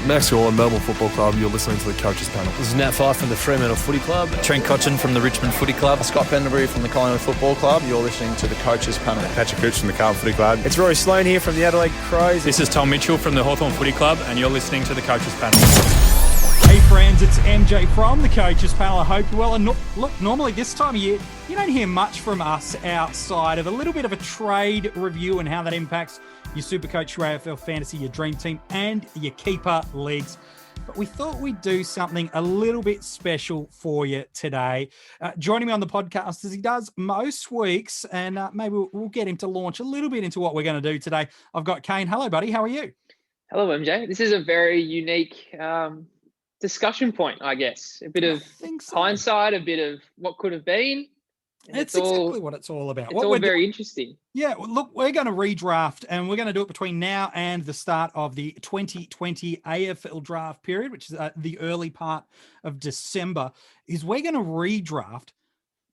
Max Gorlin, Melbourne Football Club. You're listening to the Coaches Panel. This is Nat Fyfe from the Fremantle Footy Club. Trent Cotchin from the Richmond Footy Club. Scott Pendlebury from the Collingwood Football Club. You're listening to the Coaches Panel. Patrick Cripps from the Carlton Footy Club. It's Rory Sloane here from the Adelaide Crows. This is Tom Mitchell from the Hawthorn Footy Club, and you're listening to the Coaches Panel. Hey friends, it's MJ from the Coaches Panel. I hope you're well. And look, normally this time of year, you don't hear much from us outside of a little bit of a trade review and how that impacts your Supercoach, your AFL Fantasy, your Dream Team, and your Keeper Leagues. But we thought we'd do something a little bit special for you today. Joining me on the podcast as he does most weeks, and maybe we'll get him to launch a little bit into what we're going to do today. I've got Kane. Hello, buddy. How are you? Hello, MJ. This is a very unique discussion point, I guess. A bit of hindsight, a bit of what could have been. It's exactly what it's all about. It's all very interesting. Yeah, well, look, we're going to redraft, and we're going to do it between now and the start of the 2020 AFL Draft period, which is the early part of December, is we're going to redraft.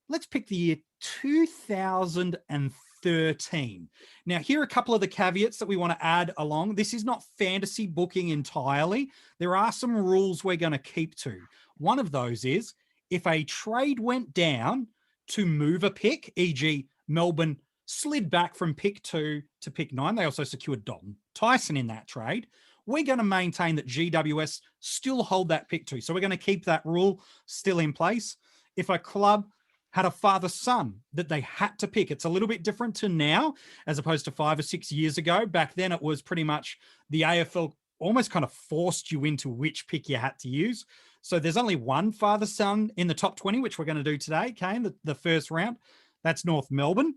Let's pick the year 2013. Now, here are a couple of the caveats that we want to add along. This is not fantasy booking entirely. There are some rules we're going to keep to. One of those is if a trade went down to move a pick, e.g. Melbourne slid back from pick 2 to pick 9. They also secured Dalton Tyson in that trade. We're going to maintain that GWS still hold that pick 2. So we're going to keep that rule still in place. If a club had a father-son that they had to pick, it's a little bit different to now as opposed to 5 or 6 years ago. Back then it was pretty much the AFL almost kind of forced you into which pick you had to use. So there's only one father-son in the top 20, which we're going to do today, Kane, the first round. That's North Melbourne.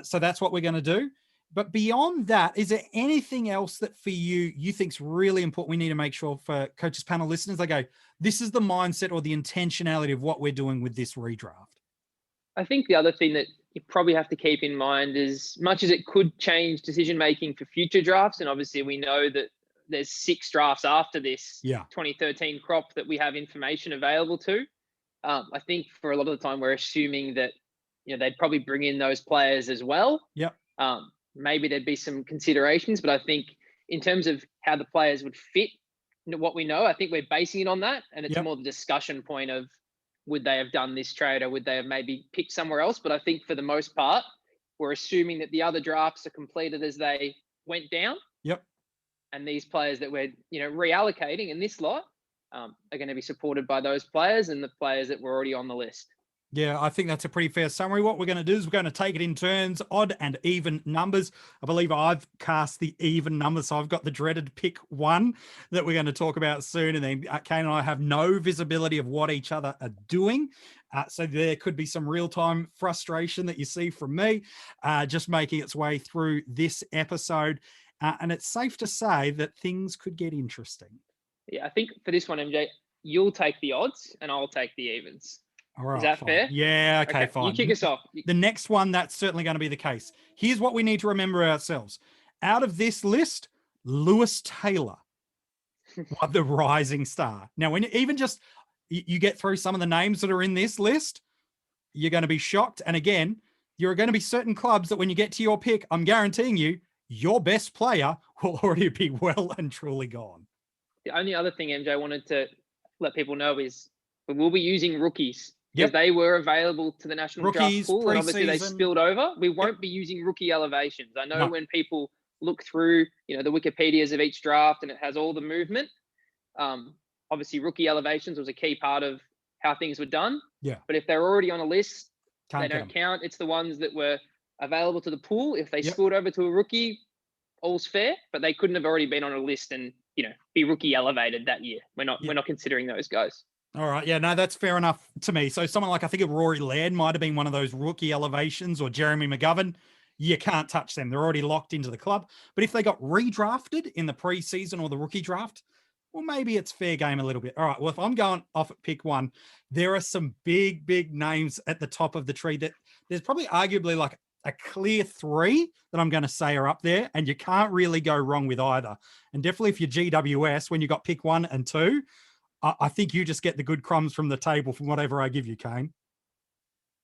So that's what we're going to do. But beyond that, is there anything else that for you think's really important we need to make sure for Coaches Panel listeners? They go, this is the mindset or the intentionality of what we're doing with this redraft. I think the other thing that you probably have to keep in mind is, much as it could change decision-making for future drafts, and obviously we know that there's 6 drafts after this 2013 crop that we have information available to. I think for a lot of the time we're assuming that, they'd probably bring in those players as well. Yep. Maybe there'd be some considerations, but I think in terms of how the players would fit what we know, I think we're basing it on that. And it's more the discussion point of, would they have done this trade or would they have maybe picked somewhere else? But I think for the most part, we're assuming that the other drafts are completed as they went down. Yep. And these players that we're, reallocating in this lot are going to be supported by those players and the players that were already on the list. Yeah, I think that's a pretty fair summary. What we're going to do is we're going to take it in turns, odd and even numbers. I believe I've cast the even numbers, so I've got the dreaded pick 1 that we're going to talk about soon. And then Kane and I have no visibility of what each other are doing. So there could be some real-time frustration that you see from me, just making its way through this episode. And it's safe to say that things could get interesting. Yeah, I think for this one, MJ, you'll take the odds and I'll take the evens. All right, is that fine. fair? Yeah, okay, fine. You kick us off. The next one, that's certainly going to be the case. Here's what we need to remember ourselves. Out of this list, Lewis Taylor, the rising star. Now, when even just you get through some of the names that are in this list, you're going to be shocked. And again, you're going to be certain clubs that when you get to your pick, I'm guaranteeing you, your best player will already be well and truly gone. The only other thing, MJ, I wanted to let people know is we will be using rookies. Because they were available to the national draft pool, and obviously they spilled over. We won't be using rookie elevations. I know when people look through, the Wikipedias of each draft and it has all the movement. Obviously, rookie elevations was a key part of how things were done. Yeah. But if they're already on a list, they don't count. It's the ones that were available to the pool. If they spilled over to a rookie, all's fair. But they couldn't have already been on a list and be rookie elevated that year. We're not considering those guys. All right. Yeah, no, that's fair enough to me. So someone like, I think of Rory Laird might have been one of those rookie elevations, or Jeremy McGovern. You can't touch them. They're already locked into the club. But if they got redrafted in the preseason or the rookie draft, well, maybe it's fair game a little bit. All right. Well, if I'm going off at pick 1, there are some big, big names at the top of the tree that there's probably arguably like a clear 3 that I'm going to say are up there, and you can't really go wrong with either. And definitely if you're GWS, when you got pick 1 and 2, I think you just get the good crumbs from the table from whatever I give you, Kane.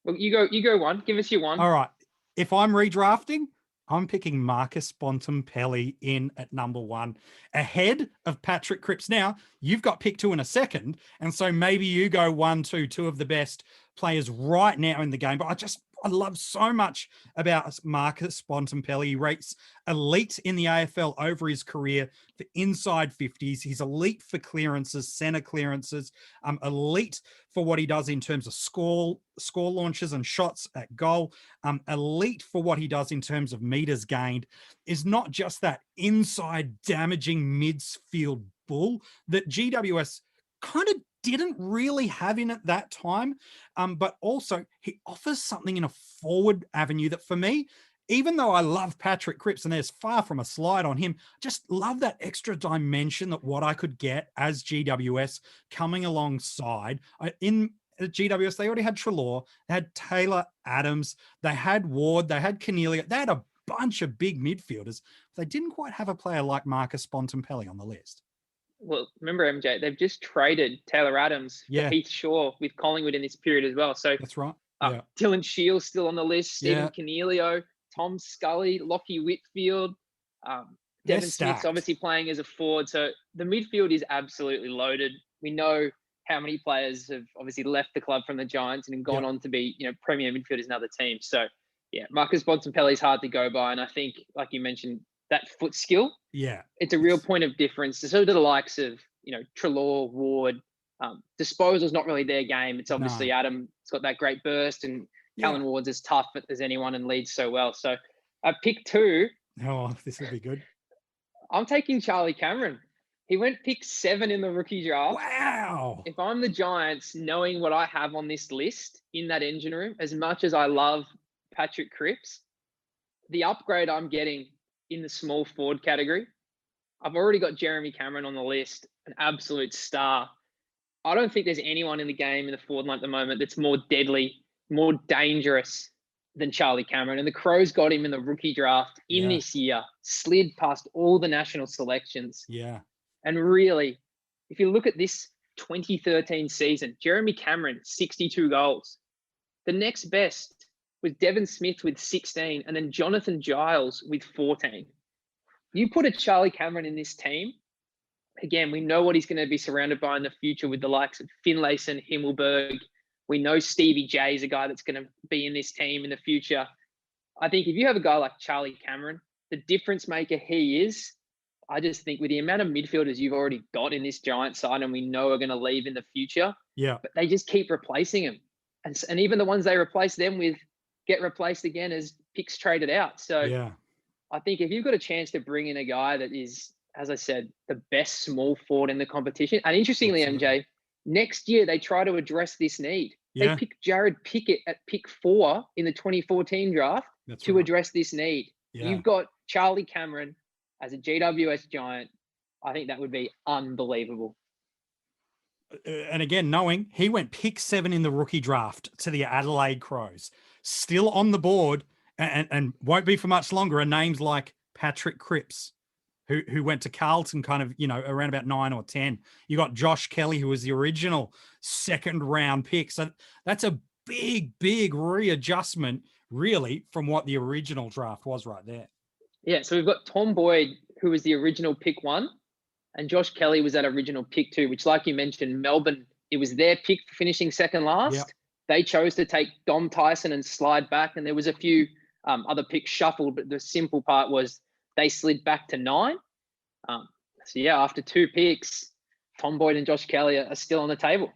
Well, you go 1. Give us your 1. All right. If I'm redrafting, I'm picking Marcus Bontempelli in at number 1, ahead of Patrick Cripps. Now, you've got pick 2 in a second, and so maybe you go 1, 2, two of the best players right now in the game. But I love so much about Marcus Bontempelli. He rates elite in the AFL over his career for inside 50s. He's elite for clearances, center clearances, elite for what he does in terms of score launches and shots at goal, elite for what he does in terms of meters gained. Is not just that inside damaging midfield bull that GWS kind of didn't really have in at that time, but also he offers something in a forward avenue that for me, even though I love Patrick Cripps and there's far from a slide on him, just love that extra dimension that what I could get as GWS coming alongside. In GWS, they already had Treloar, they had Taylor Adams, they had Ward, they had Cornelia, they had a bunch of big midfielders. They didn't quite have a player like Marcus Bontempelli on the list. Well, remember, MJ, they've just traded Taylor Adams for Heath Shaw with Collingwood in this period as well. So that's right. Dylan Shields still on the list, Stephen Cornelio, Tom Scully, Lockie Whitfield, Devon Smith's obviously playing as a forward. So the midfield is absolutely loaded. We know how many players have obviously left the club from the Giants and gone on to be, premier midfielders in other teams. So Marcus Bontempelli is hard to go by. And I think, like you mentioned, that foot skill, it's a real point of difference. So do the likes of, Treloar, Ward. Disposal's not really their game. It's obviously Adam. It's got that great burst, and Callan Ward's as tough as anyone and leads so well. So at pick 2. Oh, this would be good. I'm taking Charlie Cameron. He went pick 7 in the rookie draft. Wow. If I'm the Giants, knowing what I have on this list in that engine room, as much as I love Patrick Cripps, the upgrade I'm getting in the small forward category, I've already got Jeremy Cameron on the list, an absolute star. I don't think there's anyone in the game in the forward line at the moment that's more deadly, more dangerous than Charlie Cameron. And the Crows got him in the rookie draft in this year, slid past all the national selections. Yeah. And really, if you look at this 2013 season, Jeremy Cameron, 62 goals. The next best was Devon Smith with 16, and then Jonathan Giles with 14. You put a Charlie Cameron in this team, again, we know what he's going to be surrounded by in the future with the likes of Finlayson, Himmelberg. We know Stevie J is a guy that's going to be in this team in the future. I think if you have a guy like Charlie Cameron, the difference maker he is, I just think with the amount of midfielders you've already got in this Giant side and we know are going to leave in the future, but they just keep replacing him. And even the ones they replace them with get replaced again as picks traded out. So I think if you've got a chance to bring in a guy that is, as I said, the best small forward in the competition. And interestingly, MJ, next year they try to address this need. They picked Jared Pickett at pick 4 in the 2014 draft to address this need. You've got Charlie Cameron as a GWS Giant. I think that would be unbelievable. And again, knowing he went pick 7 in the rookie draft to the Adelaide Crows, still on the board and won't be for much longer, are names like Patrick Cripps, who went to Carlton kind of, around about 9 or 10. You got Josh Kelly, who was the original second round pick. So that's a big readjustment, really, from what the original draft was right there. Yeah, so we've got Tom Boyd, who was the original pick 1, and Josh Kelly was that original pick 2, which, like you mentioned, Melbourne, it was their pick for finishing second last. Yep. They chose to take Dom Tyson and slide back, and there was a few other picks shuffled, but the simple part was they slid back to 9. After 2 picks, Tom Boyd and Josh Kelly are still on the table.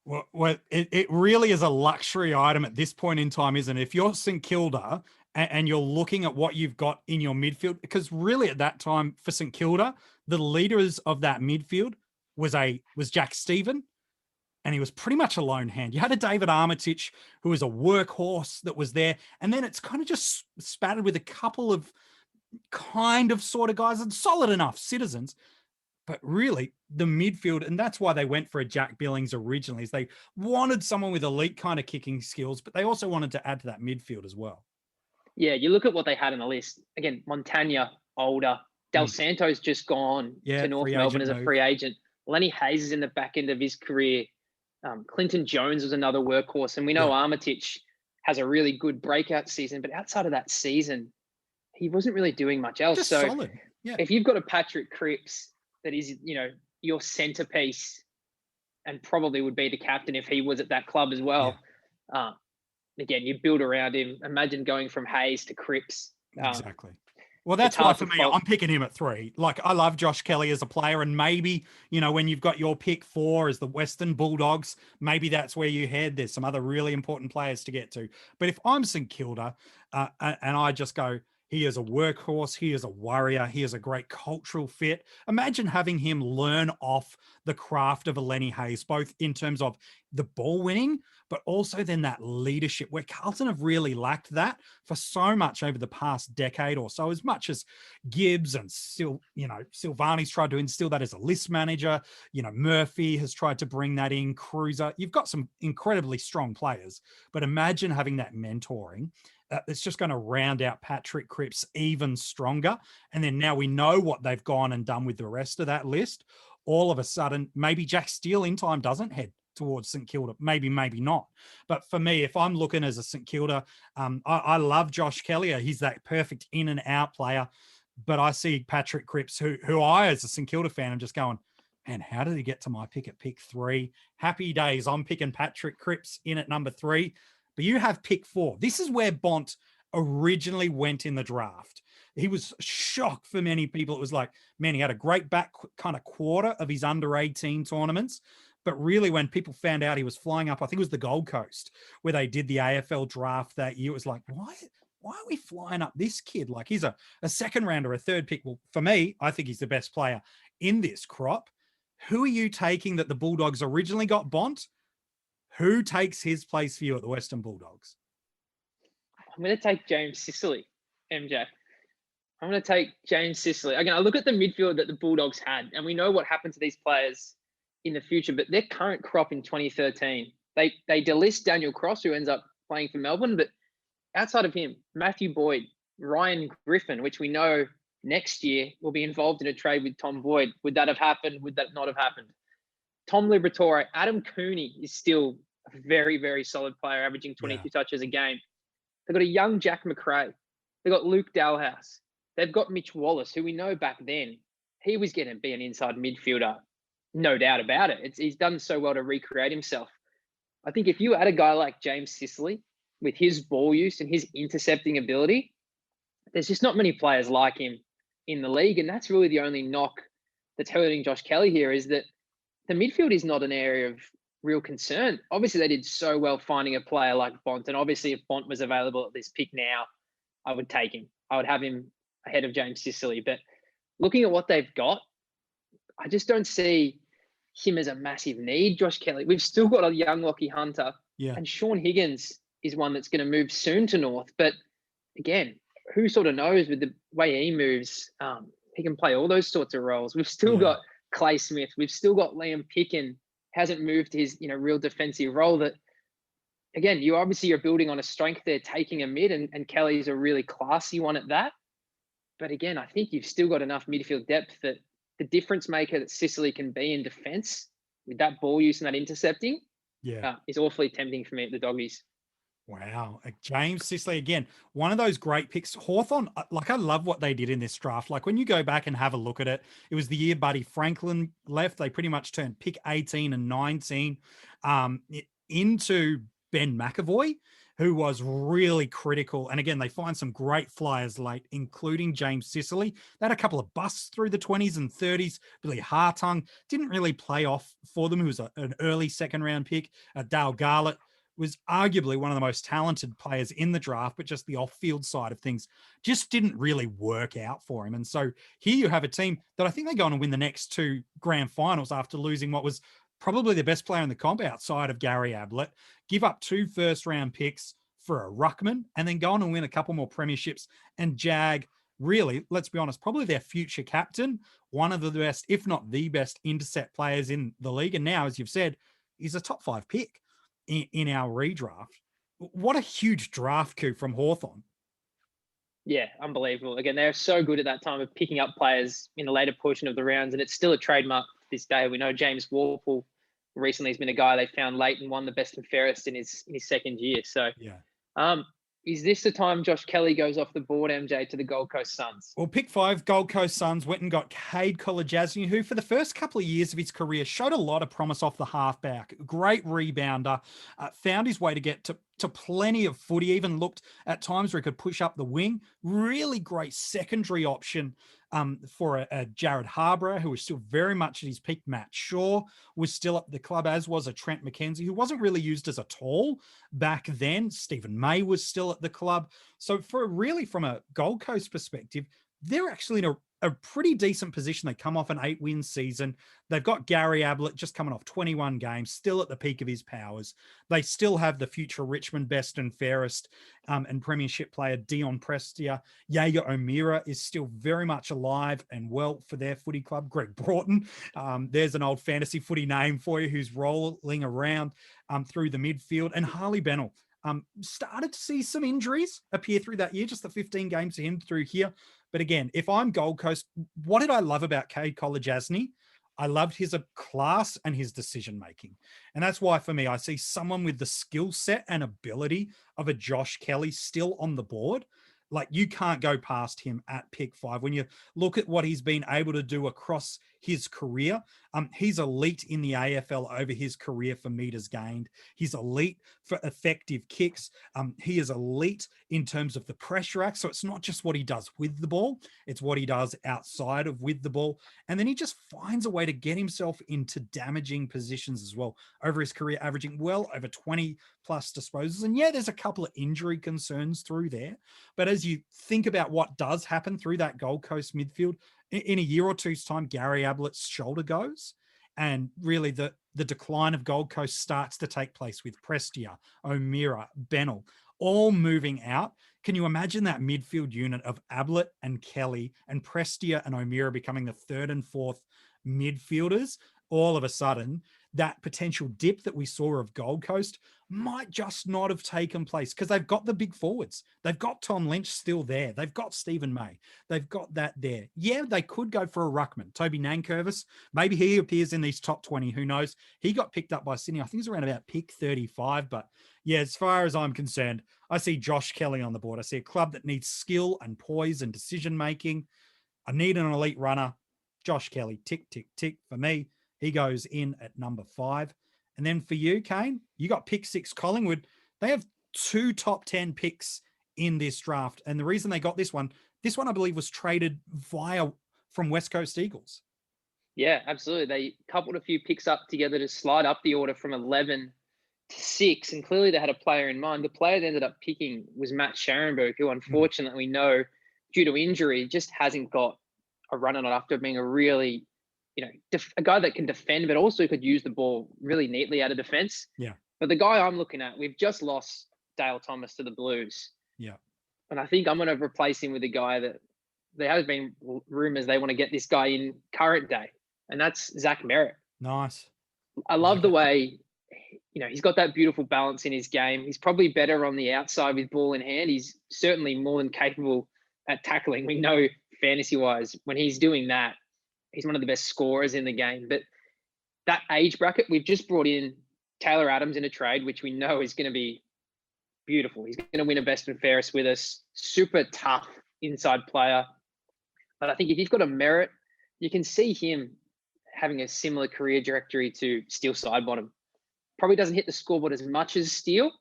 Well, it really is a luxury item at this point in time, isn't it? If you're St Kilda and you're looking at what you've got in your midfield, because really at that time for St Kilda, the leaders of that midfield was Jack Stephen, and he was pretty much a lone hand. You had a David Armitage, who was a workhorse that was there, and then it's kind of just spattered with a couple of kind of sort of guys and solid enough citizens. But really, the midfield, and that's why they went for a Jack Billings originally, is they wanted someone with elite kind of kicking skills, but they also wanted to add to that midfield as well. Yeah, you look at what they had on the list. Again, Montagna, older. Del Santo's just gone to North Melbourne as a free agent. Lenny Hayes is in the back end of his career. Clinton Jones was another workhorse. And we know Armitage has a really good breakout season. But outside of that season, he wasn't really doing much else. Just so solid. Yeah. if you've got a Patrick Cripps that is, your centerpiece and probably would be the captain if he was at that club as well. Yeah. Again, you build around him. Imagine going from Hayes to Cripps. Exactly. Well, that's why for me, I'm picking him at 3. Like, I love Josh Kelly as a player, and maybe, when you've got your pick 4 as the Western Bulldogs, maybe that's where you head. There's some other really important players to get to. But if I'm St Kilda and I just go, he is a workhorse, he is a warrior, he is a great cultural fit. Imagine having him learn off the craft of a Lenny Hayes, both in terms of the ball winning, but also then that leadership, where Carlton have really lacked that for so much over the past decade or so. As much as Gibbs and Silvani's tried to instill that as a list manager, Murphy has tried to bring that in, Cruiser. You've got some incredibly strong players, but imagine having that mentoring. It's just going to round out Patrick Cripps even stronger. And then now we know what they've gone and done with the rest of that list. All of a sudden, maybe Jack Steele in time doesn't head towards St Kilda. Maybe not. But for me, if I'm looking as a St Kilda, I love Josh Kelly. He's that perfect in and out player. But I see Patrick Cripps, who I, as a St Kilda fan, am just going, man, how did he get to my pick at pick 3? Happy days. I'm picking Patrick Cripps in at number 3. But you have pick 4. This is where Bont originally went in the draft. He was shocked for many people. It was like, man, he had a great back kind of quarter of his under 18 tournaments. But really, when people found out he was flying up, I think it was the Gold Coast, where they did the AFL draft that year, it was like, why are we flying up this kid? Like, he's a second rounder, a third pick. Well, for me, I think he's the best player in this crop. Who are you taking that the Bulldogs originally got Bont? Who takes his place for you at the Western Bulldogs? I'm going to take James Sicily, MJ. I'm going to take James Sicily. Again, I look at the midfield that the Bulldogs had, and we know what happened to these players in the future, but their current crop in 2013, they delist Daniel Cross, who ends up playing for Melbourne, but outside of him, Matthew Boyd, Ryan Griffin, which we know next year will be involved in a trade with Tom Boyd. Would that have happened? Would that not have happened? Tom Liberatore, Adam Cooney is still a very, very solid player, averaging 22 touches a game. They've got a young Jack McRae. They've got Luke Dalhouse. They've got Mitch Wallace, who we know back then, he was going to be an inside midfielder. No doubt about it. He's done so well to recreate himself. I think if you had a guy like James Sicily with his ball use and his intercepting ability, there's just not many players like him in the league. And that's really the only knock that's hurting Josh Kelly here, is that the midfield is not an area of real concern. Obviously, they did so well finding a player like Bont. And obviously, if Bont was available at this pick now, I would take him. I would have him ahead of James Sicily. But looking at what they've got, I just don't see him as a massive need, Josh Kelly. We've still got a young Lockie Hunter. Yeah. And Sean Higgins is one that's going to move soon to North. But again, who sort of knows with the way he moves, he can play all those sorts of roles. We've still got Clay Smith. We've still got Liam Picken, hasn't moved his real defensive role. That again, you're building on a strength there, taking a mid, and Kelly's a really classy one at that. But again, I think you've still got enough midfield depth that the difference maker that Sicily can be in defense with that ball use and that intercepting is awfully tempting for me at the Doggies. Wow. James Sicily, again, one of those great picks. Hawthorn, I love what they did in this draft. Like, when you go back and have a look at it, it was the year Buddy Franklin left. They pretty much turned pick 18 and 19 into Ben McAvoy, who was really critical. And again, they find some great flyers late, including James Sicily. They had a couple of busts through the 20s and 30s. Billy Hartung didn't really play off for them. He was an early second round pick. Dale Garlett was arguably one of the most talented players in the draft, but just the off-field side of things just didn't really work out for him. And so here you have a team that I think they go on and win the next 2 grand finals after losing what was probably the best player in the comp outside of Gary Ablett, give up 2 first-round picks for a ruckman, and then go on and win a couple more premierships and jag, really, let's be honest, probably their future captain, one of the best, if not the best, intercept players in the league. And now, as you've said, he's a top 5 pick in our redraft. What a huge draft coup from Hawthorn. Yeah, unbelievable. Again, they're so good at that time of picking up players in the later portion of the rounds, and it's still a trademark this day. We know James Warple recently has been a guy they found late and won the best and fairest in his second year. So Is this the time Josh Kelly goes off the board, MJ, to the Gold Coast Suns? Well, pick 5, Gold Coast Suns went and got Cade Kolajasny, who for the first couple of years of his career showed a lot of promise off the halfback. Great rebounder, found his way to get to plenty of footy, even looked at times where he could push up the wing. Really great secondary option for a Jared Harborough, who was still very much at his peak. Matt Shaw was still at the club, as was a Trent McKenzie, who wasn't really used as a tall back then. Stephen May was still at the club. So from a Gold Coast perspective, they're actually in a pretty decent position. They come off an 8-win season. They've got Gary Ablett just coming off 21 games, still at the peak of his powers. They still have the future Richmond best and fairest and premiership player Dion Prestia. Jaeger O'Meara is still very much alive and well for their footy club. Greg Broughton, there's an old fantasy footy name for you, who's rolling around through the midfield. And Harley Bennell started to see some injuries appear through that year, just the 15 games to him through here. But again, if I'm Gold Coast, what did I love about Cade Kolajasny? I loved his class and his decision-making. And that's why, for me, I see someone with the skill set and ability of a Josh Kelly still on the board. Like, you can't go past him at pick 5. When you look at what he's been able to do across his career, he's elite in the AFL over his career for meters gained. He's elite for effective kicks. He is elite in terms of the pressure act. So it's not just what he does with the ball, it's what he does outside of with the ball. And then he just finds a way to get himself into damaging positions as well over his career, averaging well over 20 plus disposals. And yeah, there's a couple of injury concerns through there. But as you think about what does happen through that Gold Coast midfield, in a year or two's time, Gary Ablett's shoulder goes, and really the decline of Gold Coast starts to take place with Prestia, O'Meara, Bennell, all moving out. Can you imagine that midfield unit of Ablett and Kelly and Prestia and O'Meara becoming the 3rd and 4th midfielders? All of a sudden, that potential dip that we saw of Gold Coast might just not have taken place because they've got the big forwards. They've got Tom Lynch still there. They've got Stephen May. They've got that there. Yeah, they could go for a ruckman. Toby Nankervis, maybe he appears in these top 20. Who knows? He got picked up by Sydney. I think it's around about pick 35. But yeah, as far as I'm concerned, I see Josh Kelly on the board. I see a club that needs skill and poise and decision-making. I need an elite runner. Josh Kelly, tick, tick, tick for me. He goes in at number 5. And then for you, Kane, you got pick 6, Collingwood. They have 2 top 10 picks in this draft. And the reason they got this one, I believe, was traded from West Coast Eagles. Yeah, absolutely. They coupled a few picks up together to slide up the order from 11 to 6. And clearly they had a player in mind. The player they ended up picking was Matt Scharenberg, who unfortunately we know, due to injury, just hasn't got a run on it after being a really, a guy that can defend, but also could use the ball really neatly out of defense. Yeah. But the guy I'm looking at, we've just lost Dale Thomas to the Blues. Yeah. And I think I'm going to replace him with a guy that there has been rumors they want to get this guy in current day. And that's Zach Merritt. Nice. I love the way, he's got that beautiful balance in his game. He's probably better on the outside with ball in hand. He's certainly more than capable at tackling. We know fantasy-wise, when he's doing that, he's one of the best scorers in the game. But that age bracket, we've just brought in Taylor Adams in a trade, which we know is going to be beautiful. He's going to win a best and fairest with us. Super tough inside player. But I think if you've got a Merritt, you can see him having a similar career trajectory to Steele Sidebottom. Probably doesn't hit the scoreboard as much as Steele,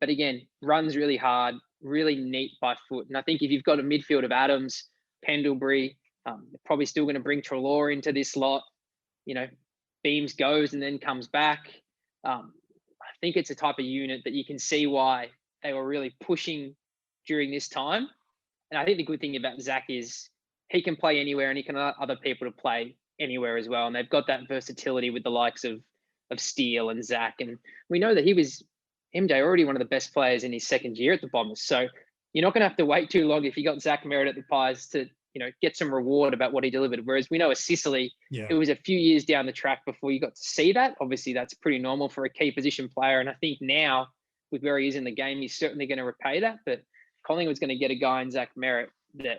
but again, runs really hard, really neat by foot. And I think if you've got a midfield of Adams, Pendlebury, probably still going to bring Treloar into this lot. Beams goes and then comes back. I think it's a type of unit that you can see why they were really pushing during this time. And I think the good thing about Zach is he can play anywhere and he can allow other people to play anywhere as well. And they've got that versatility with the likes of Steele and Zach. And we know that he was, MJ, already one of the best players in his second year at the Bombers. So you're not going to have to wait too long if you got Zach Merritt at the Pies to get some reward about what he delivered. Whereas we know a Sicily, it was a few years down the track before you got to see that. Obviously, that's pretty normal for a key position player. And I think now, with where he is in the game, he's certainly going to repay that. But Collingwood's going to get a guy in Zach Merritt that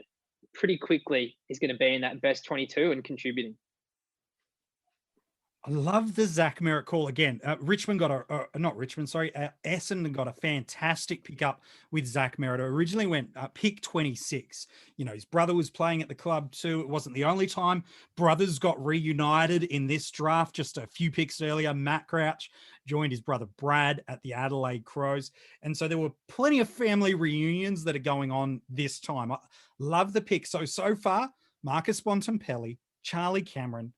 pretty quickly is going to be in that best 22 and contributing. I love the Zach Merritt call again. Richmond got not Richmond, sorry. Essendon got a fantastic pickup with Zach Merritt. Originally went pick 26. You know, his brother was playing at the club too. It wasn't the only time brothers got reunited in this draft. Just a few picks earlier, Matt Crouch joined his brother Brad at the Adelaide Crows. And so there were plenty of family reunions that are going on this time. I love the pick. So far, Marcus Bontempelli, Charlie Cameron,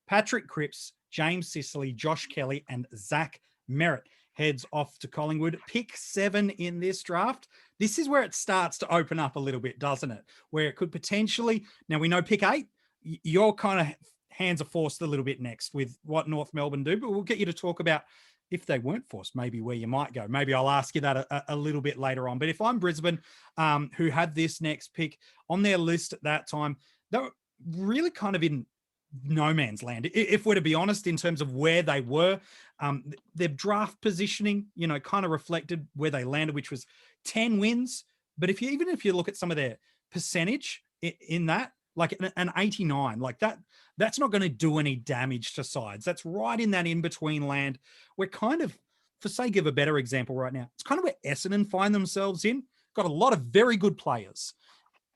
Patrick Cripps, James Sicily, Josh Kelly, and Zach Merritt heads off to Collingwood. Pick 7 in this draft. This is where it starts to open up a little bit, doesn't it? Where it could potentially, now we know pick 8, your kind of hands are forced a little bit next with what North Melbourne do, but we'll get you to talk about if they weren't forced, maybe where you might go. Maybe I'll ask you that a little bit later on. But if I'm Brisbane, who had this next pick on their list at that time, they were really kind of in no man's land, if we're to be honest, in terms of where they were. Their draft positioning, you know, kind of reflected where they landed, which was 10 wins. But even if you look at some of their percentage in that, like an 89, like that's not going to do any damage to sides. That's right in that in-between land. We're kind of, for sake of a better example right now, it's kind of where Essendon find themselves in. Got a lot of very good players.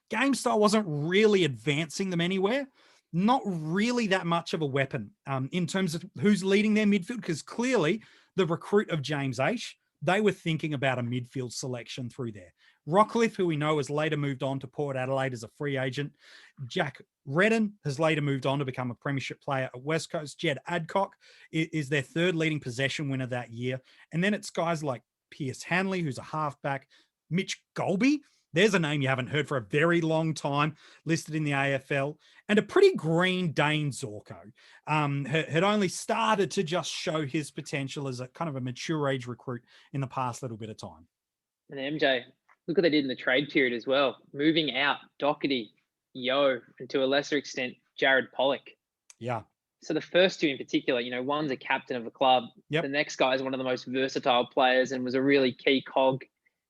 Game style wasn't really advancing them anywhere. Not really that much of a weapon in terms of who's leading their midfield, because clearly the recruit of James Aish, they were thinking about a midfield selection through there. Rockcliffe, who we know has later moved on to Port Adelaide as a free agent. Jack Redden has later moved on to become a premiership player at West Coast. Jed Adcock is their third leading possession winner that year. And then it's guys like Pierce Hanley, who's a halfback, Mitch Golby. There's a name you haven't heard for a very long time, listed in the AFL, and a pretty green Dane Zorko. Had only started to just show his potential as a kind of a mature age recruit in the past little bit of time. And MJ, look what they did in the trade period as well. Moving out Doherty, Yo, and to a lesser extent, Jared Pollock. Yeah. So the first two in particular, you know, one's a captain of a club. Yep. The next guy is one of the most versatile players and was a really key cog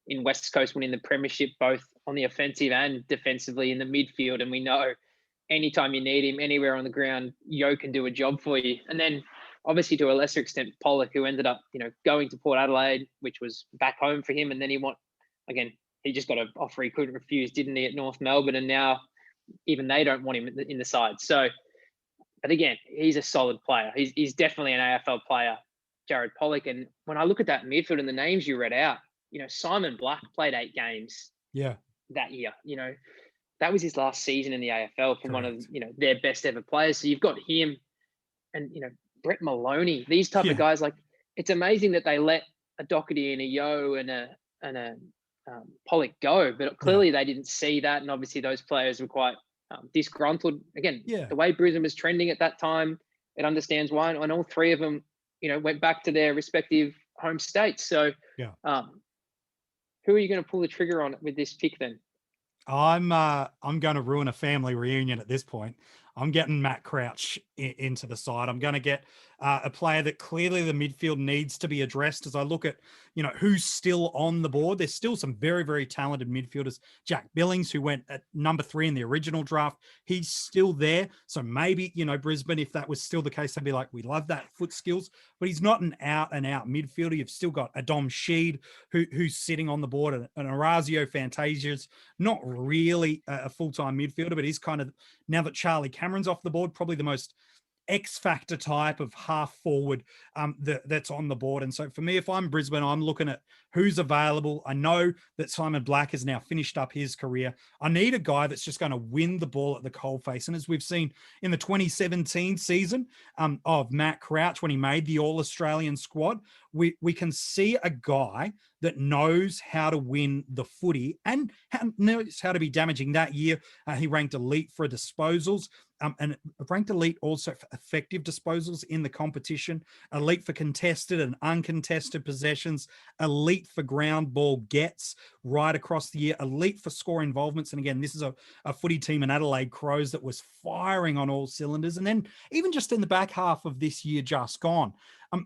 in West Coast winning the premiership, both on the offensive and defensively in the midfield. And we know anytime you need him, anywhere on the ground, Yo can do a job for you. And then obviously to a lesser extent, Pollock, who ended up, you know, going to Port Adelaide, which was back home for him. And then he just got an offer he couldn't refuse, didn't he, at North Melbourne? And now even they don't want him in the side. So, but again, he's a solid player. He's definitely an AFL player, Jared Pollock. And when I look at that midfield and the names you read out, you know, Simon Black played 8 games that year. You know, that was his last season in the AFL from one of, you know, their best ever players. So you've got him and, you know, Brett Maloney, these type of guys. Like, it's amazing that they let a Doherty and a Yo and a Pollock go, but clearly they didn't see that. And obviously those players were quite disgruntled. Again, the way Brisbane was trending at that time, it understands why. And all 3 of them, you know, went back to their respective home states. So, who are you going to pull the trigger on with this pick then? I'm going to ruin a family reunion at this point. I'm getting Matt Crouch into the side. I'm going to get a player that clearly the midfield needs to be addressed. As I look at, you know, who's still on the board, there's still some very, very talented midfielders. Jack Billings, who went at number 3 in the original draft, he's still there. So maybe, you know, Brisbane, if that was still the case, they'd be like, we love that foot skills, but he's not an out and out midfielder. You've still got a Dom Sheed who's sitting on the board, and Orazio Fantasia's not really a full-time midfielder, but he's kind of, now that Charlie Cameron's off the board, probably the most X-factor type of half forward that's on the board. And so for me, if I'm Brisbane, I'm looking at who's available. I know that Simon Black has now finished up his career. I need a guy that's just going to win the ball at the coalface. And as we've seen in the 2017 season of Matt Crouch, when he made the All-Australian squad, we can see a guy that knows how to win the footy and knows how to be damaging. That year, he ranked elite for disposals. And ranked elite also for effective disposals in the competition, elite for contested and uncontested possessions, elite for ground ball gets right across the year, elite for score involvements. And again, this is a footy team in Adelaide Crows that was firing on all cylinders. And then even just in the back half of this year just gone,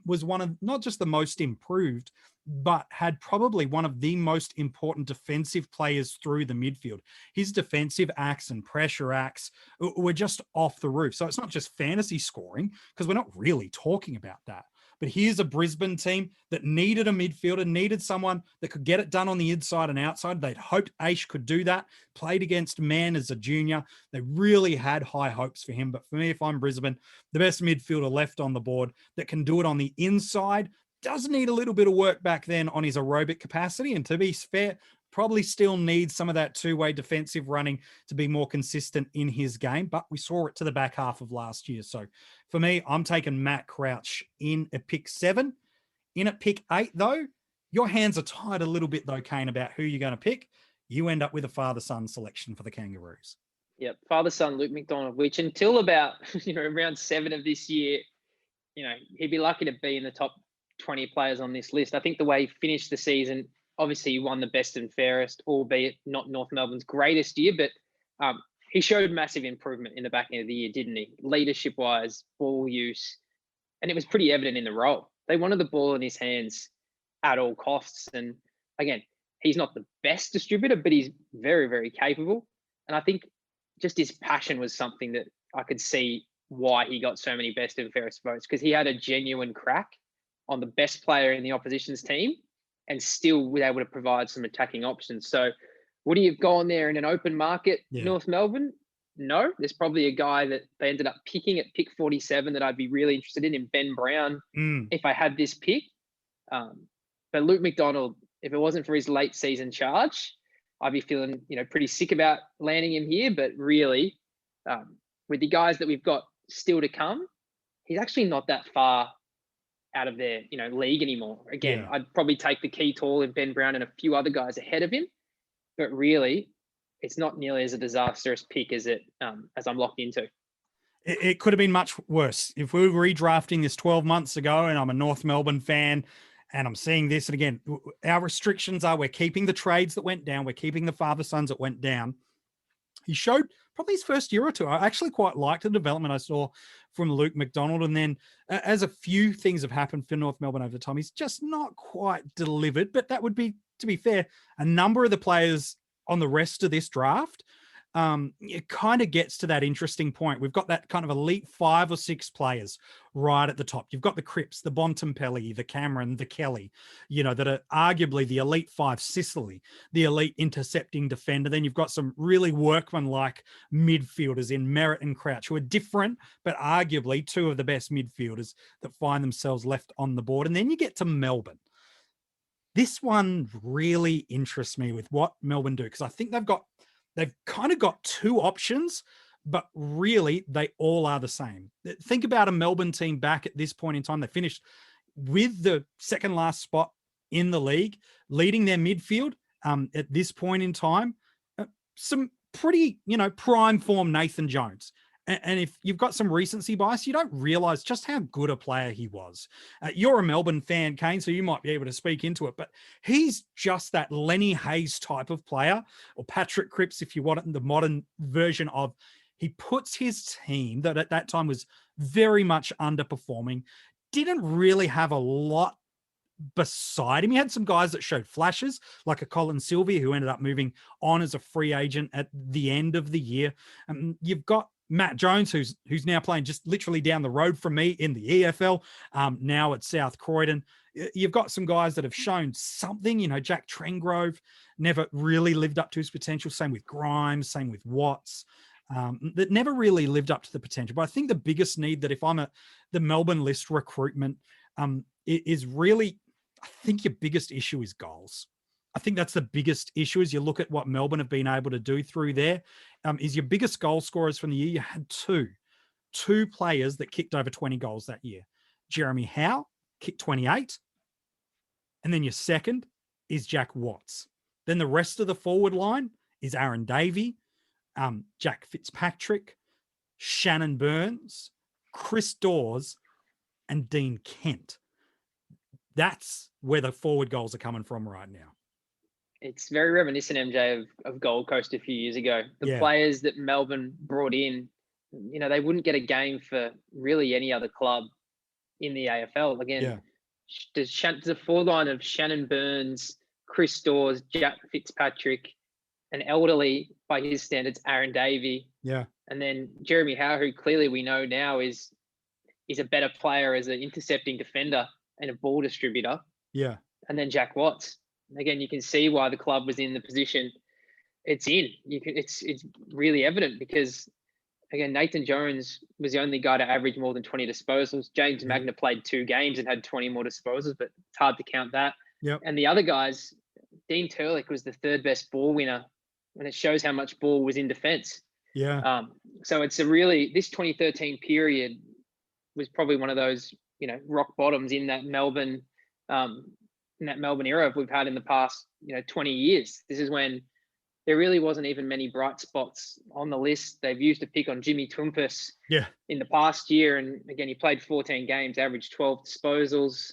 was one of not just the most improved, but had probably one of the most important defensive players through the midfield. His defensive acts and pressure acts were just off the roof. So it's not just fantasy scoring, because we're not really talking about that. But here's a Brisbane team that needed a midfielder, needed someone that could get it done on the inside and outside. They'd hoped Aish could do that, played against Man as a junior. They really had high hopes for him. But for me, if I'm Brisbane, the best midfielder left on the board that can do it on the inside, does need a little bit of work back then on his aerobic capacity. And to be fair, probably still needs some of that two-way defensive running to be more consistent in his game. But we saw it to the back half of last year. So for me, I'm taking Matt Crouch in at pick 7. In at pick 8, though, your hands are tied a little bit, though, Kane, about who you're going to pick. You end up with a father-son selection for the Kangaroos. Yep, father-son Luke McDonald, which until about round 7 of this year, he'd be lucky to be in the top 20 players on this list. I think the way he finished the season, obviously he won the best and fairest, albeit not North Melbourne's greatest year, but he showed massive improvement in the back end of the year, didn't he? Leadership-wise, ball use, and it was pretty evident in the role. They wanted the ball in his hands at all costs. And again, he's not the best distributor, but he's very, very capable. And I think just his passion was something that I could see why he got so many best and fairest votes, because he had a genuine crack on the best player in the opposition's team and still was able to provide some attacking options. So would he have gone there in an open market, North Melbourne? No. There's probably a guy that they ended up picking at pick 47 that I'd be really interested in Ben Brown, if I had this pick. But Luke McDonald, if it wasn't for his late season charge, I'd be feeling, pretty sick about landing him here. But really, with the guys that we've got still to come, he's actually not that far out of their, league anymore. Again, I'd probably take the key tall in Ben Brown and a few other guys ahead of him. But really, it's not nearly as a disastrous pick as I'm locked into. It could have been much worse. If we were redrafting this 12 months ago and I'm a North Melbourne fan and I'm seeing this, and again, our restrictions are we're keeping the trades that went down. We're keeping the father-sons that went down. He showed probably his first year or two. I actually quite liked the development I saw from Luke McDonald. And then as a few things have happened for North Melbourne over time, he's just not quite delivered. But that would be, to be fair, a number of the players on the rest of this draft, it kind of gets to that interesting point. We've got that kind of elite 5 or 6 players right at the top. You've got the Cripps, the Bontempelli, the Cameron, the Kelly, that are arguably the elite 5 Sicily, the elite intercepting defender. Then you've got some really workman-like midfielders in Merritt and Crouch, who are different, but arguably 2 of the best midfielders that find themselves left on the board. And then you get to Melbourne. This one really interests me with what Melbourne do, because I think they've kind of got 2 options, but really they all are the same. Think about a Melbourne team back at this point in time. They finished with the second last spot in the league, leading their midfield at this point in time. Some pretty, prime form Nathan Jones. And if you've got some recency bias, you don't realize just how good a player he was. You're a Melbourne fan, Kane, so you might be able to speak into it, but he's just that Lenny Hayes type of player, or Patrick Cripps, if you want it in the modern version of, he puts his team that at that time was very much underperforming, didn't really have a lot beside him. He had some guys that showed flashes, like a Colin Sylvia, who ended up moving on as a free agent at the end of the year. You've got Matt Jones, who's now playing just literally down the road from me in the EFL, now at South Croydon. You've got some guys that have shown something, Jack Trengrove never really lived up to his potential. Same with Grimes, same with Watts, that never really lived up to the potential. But I think the biggest need that if I'm at the Melbourne list recruitment is really, I think your biggest issue is goals. I think that's the biggest issue as you look at what Melbourne have been able to do through there. Is your biggest goal scorers from the year. You had two players that kicked over 20 goals that year. Jeremy Howe kicked 28. And then your second is Jack Watts. Then the rest of the forward line is Aaron Davey, Jack Fitzpatrick, Shannon Burns, Chris Dawes, and Dean Kent. That's where the forward goals are coming from right now. It's very reminiscent, MJ, of Gold Coast a few years ago. The players that Melbourne brought in, they wouldn't get a game for really any other club in the AFL. Again, There's a four line of Shannon Burns, Chris Dawes, Jack Fitzpatrick, and elderly by his standards, Aaron Davey. Yeah. And then Jeremy Howe, who clearly we know now is a better player as an intercepting defender and a ball distributor. Yeah. And then Jack Watts. Again, you can see why the club was in the position it's in. It's really evident because, again, Nathan Jones was the only guy to average more than 20 disposals. James Magna played 2 games and had 20 more disposals, but it's hard to count that. Yep. And the other guys, Dean Turlick was the 3rd best ball winner, and it shows how much ball was in defence. Yeah. So it's this 2013 period was probably one of those, rock bottoms in that Melbourne era we've had in the past, 20 years. This is when there really wasn't even many bright spots on the list. They've used a pick on Jimmy Twumpus in the past year. And again, he played 14 games, averaged 12 disposals.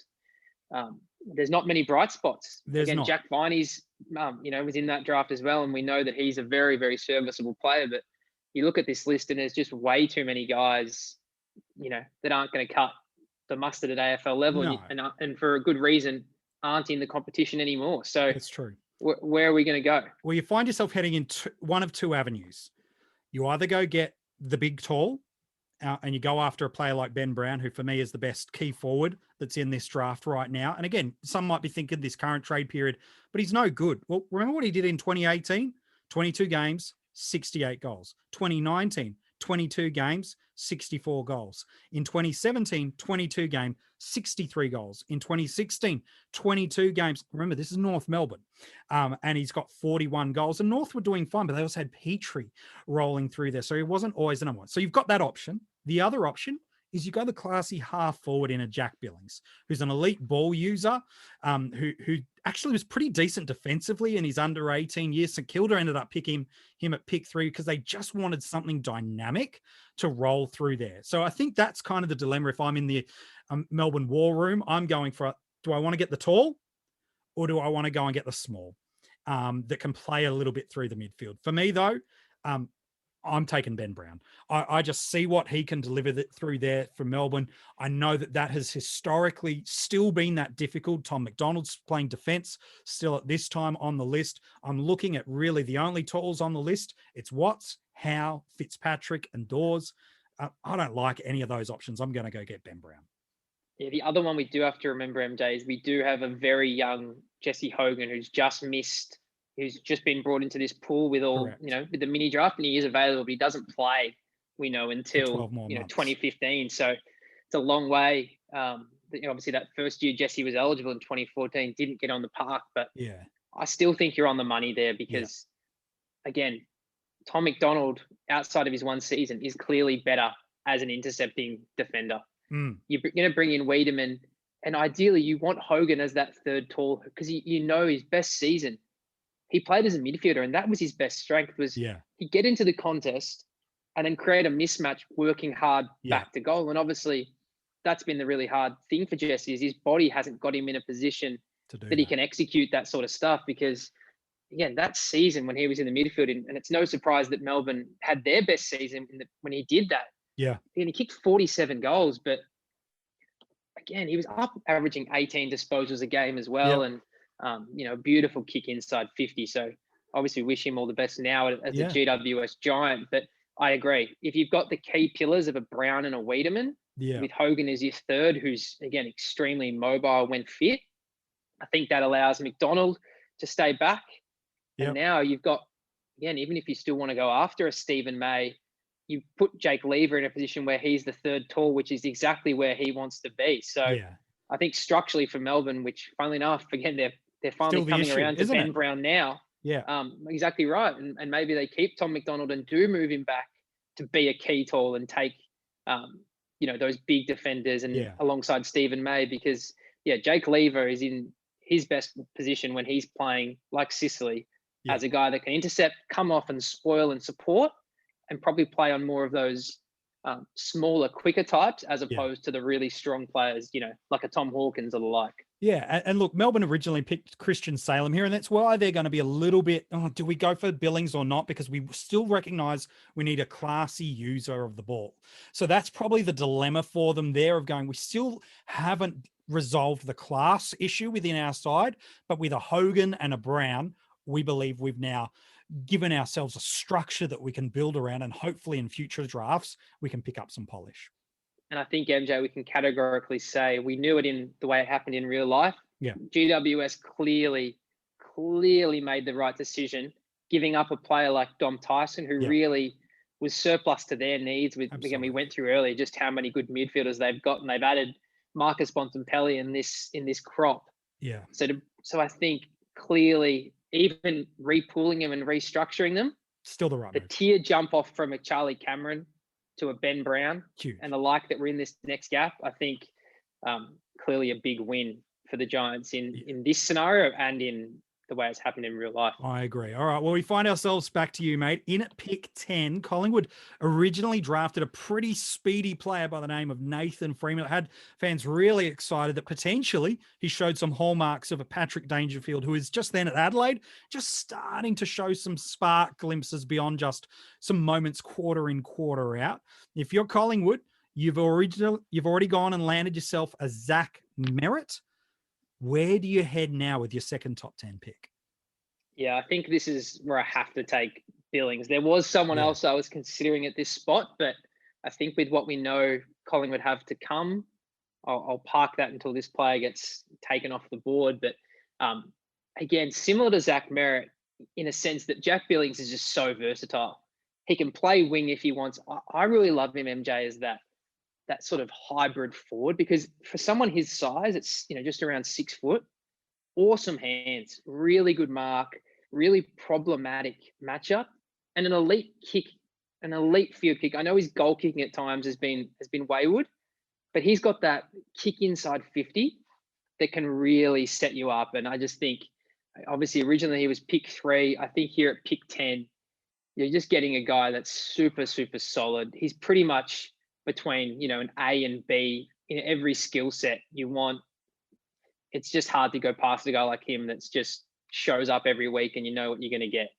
There's not many bright spots. Jack Viney's, was in that draft as well. And we know that he's a very, very serviceable player. But you look at this list and there's just way too many guys, that aren't going to cut the mustard at AFL level. No. And for a good reason, aren't in the competition anymore. So that's true. Where are we going to go? Well, you find yourself heading in one of 2 avenues. You either go get the big tall and you go after a player like Ben Brown, who for me is the best key forward that's in this draft right now. And again, some might be thinking this current trade period, but he's no good. Well, remember what he did in 2018? 22 games, 68 goals. 2019, 22 games, 64 goals. In 2017, 22 game, 63 goals. In 2016, 22 games. Remember, this is North Melbourne. And he's got 41 goals. And North were doing fine, but they also had Petrie rolling through there. So he wasn't always the number one. So you've got that option. The other option is you go the classy half forward in a Jack Billings, who's an elite ball user, who actually was pretty decent defensively in his under 18 years. St Kilda ended up picking him at pick 3 because they just wanted something dynamic to roll through there. So I think that's kind of the dilemma. If I'm in the Melbourne War Room, I'm going for, do I want to get the tall or do I want to go and get the small that can play a little bit through the midfield? For me, though, I'm taking Ben Brown. I just see what he can deliver through there for Melbourne. I know that has historically still been that difficult. Tom McDonald's playing defence still at this time on the list. I'm looking at really the only talls on the list. It's Watts, Howe, Fitzpatrick, and Dawes. I don't like any of those options. I'm going to go get Ben Brown. Yeah, the other one we do have to remember, MJ, is we do have a very young Jesse Hogan who's just been brought into this pool with all, Correct. With the mini draft, and he is available, but he doesn't play, until, 2015. So it's a long way. Obviously that first year Jesse was eligible in 2014, didn't get on the park, but I still think you're on the money there because again, Tom McDonald outside of his one season is clearly better as an intercepting defender. You're going to bring in Wiedemann, and ideally you want Hogan as that 3rd tall because his best season, he played as a midfielder, and that was his best strength was he'd get into the contest and then create a mismatch working hard back to goal. And obviously that's been the really hard thing for Jesse is his body hasn't got him in a position that he can execute that sort of stuff because, again, that season when he was in the midfield, and it's no surprise that Melbourne had their best season when he did that. Yeah. And he kicked 47 goals, but again, he was up averaging 18 disposals a game as well. And, beautiful kick inside 50. So obviously wish him all the best now as a GWS giant. But I agree. If you've got the key pillars of a Brown and a Wiedemann, with Hogan as your 3rd, who's, again, extremely mobile when fit, I think that allows McDonald to stay back. And now you've got, again, even if you still want to go after a Stephen May, you put Jake Lever in a position where he's the 3rd tall, which is exactly where he wants to be. So I think structurally for Melbourne, which funnily enough, again, they're finally coming around to Ben Brown now. Exactly right. And maybe they keep Tom McDonald and do move him back to be a key tall and take, those big defenders and alongside Stephen May because, Jake Lever is in his best position when he's playing like Sicily as a guy that can intercept, come off and spoil and support and probably play on more of those smaller, quicker types as opposed to the really strong players, like a Tom Hawkins or the like. Yeah, and look, Melbourne originally picked Christian Salem here, and that's why they're going to be a little bit, do we go for Billings or not? Because we still recognise we need a classy user of the ball. So that's probably the dilemma for them there of going, we still haven't resolved the class issue within our side, but with a Hogan and a Brown, we believe we've now given ourselves a structure that we can build around, and hopefully in future drafts, we can pick up some polish. And I think, MJ, we can categorically say we knew it in the way it happened in real life. Yeah. GWS clearly made the right decision, giving up a player like Dom Tyson, who really was surplus to their needs. Again, we went through earlier just how many good midfielders they've got, and they've added Marcus Bontempelli in this crop. Yeah. So I think clearly, even repooling them and restructuring them, still the right the move. tier jump off from a Charlie Cameron to a Ben Brown, huge, and the like that we're in this next gap, I think clearly a big win for the Giants in this scenario and in the way it's happened in real life. I agree. All right. Well, we find ourselves back to you, mate. In at pick 10, Collingwood originally drafted a pretty speedy player by the name of Nathan Freeman. It had fans really excited that potentially he showed some hallmarks of a Patrick Dangerfield, who is just then at Adelaide, just starting to show some spark glimpses beyond just some moments quarter in, quarter out. If you're Collingwood, you've already gone and landed yourself a Zach Merritt. Where do you head now with your second top 10 pick? Yeah, I think this is where I have to take Billings. There was someone else I was considering at this spot, but I think with what we know Collingwood have to come, I'll park that until this player gets taken off the board. But again, similar to Zach Merritt, in a sense that Jack Billings is just so versatile. He can play wing if he wants. I really love him, MJ, as that sort of hybrid forward, because for someone his size, it's just around 6 foot, awesome hands, really good mark, really problematic matchup, and an elite kick, an elite field kick. I know his goal kicking at times has been wayward, but he's got that kick inside 50 that can really set you up. And I just think, obviously originally he was pick 3. I think here at pick 10, you're just getting a guy that's super, super solid. He's pretty much between, an A and B in every skill set you want. It's just hard to go past a guy like him that's just shows up every week and you know what you're going to get.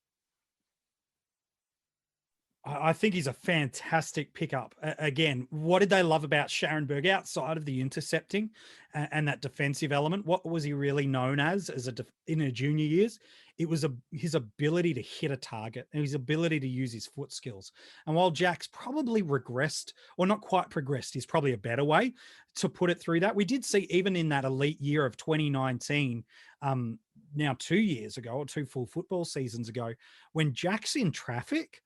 I think he's a fantastic pickup. Again, what did they love about Scharenberg outside of the intercepting and that defensive element? What was he really known as in her junior years? It was his ability to hit a target and his ability to use his foot skills. And while Jack's probably regressed, or not quite progressed, is probably a better way to put it through that. We did see even in that elite year of 2019, now 2 years ago, or 2 full football seasons ago, when Jack's in traffic,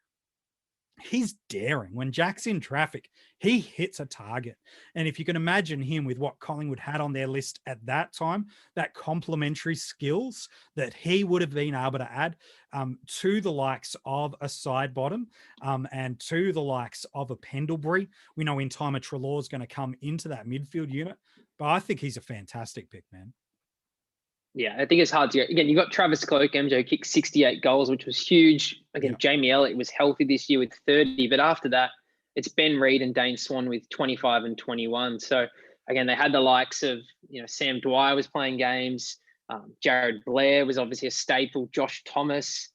he's daring. When Jack's in traffic, he hits a target. And if you can imagine him with what Collingwood had on their list at that time, that complementary skills that he would have been able to add to the likes of a side bottom and to the likes of a Pendlebury. We know in time a Treloar is going to come into that midfield unit, but I think he's a fantastic pick, man. Yeah, I think it's hard to go. Again, you got Travis Cloke, MJ, kicked 68 goals, which was huge. Again, Jamie Elliott was healthy this year with 30, but after that, it's Ben Reid and Dane Swan with 25 and 21. So again, they had the likes of, Sam Dwyer was playing games. Jared Blair was obviously a staple. Josh Thomas,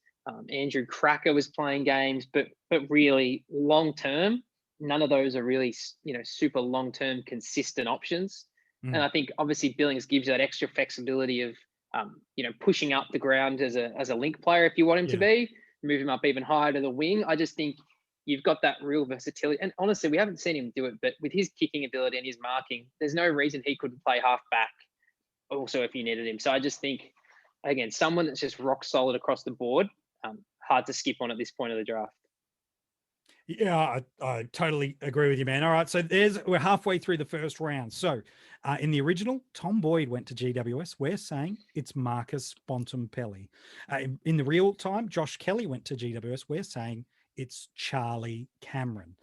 Andrew Cracker was playing games, but really long term, none of those are really, super long term consistent options. And I think obviously Billings gives you that extra flexibility of, pushing up the ground as a link player if you want him to be, move him up even higher to the wing. I just think you've got that real versatility. And honestly, we haven't seen him do it, but with his kicking ability and his marking, there's no reason he couldn't play half back also if you needed him. So I just think, again, someone that's just rock solid across the board, hard to skip on at this point of the draft. Yeah, I totally agree with you, man. All right, so we're halfway through the first round. So in the original, Tom Boyd went to GWS. We're saying it's Marcus Bontempelli. In the real time, Josh Kelly went to GWS. We're saying it's Charlie Cameron.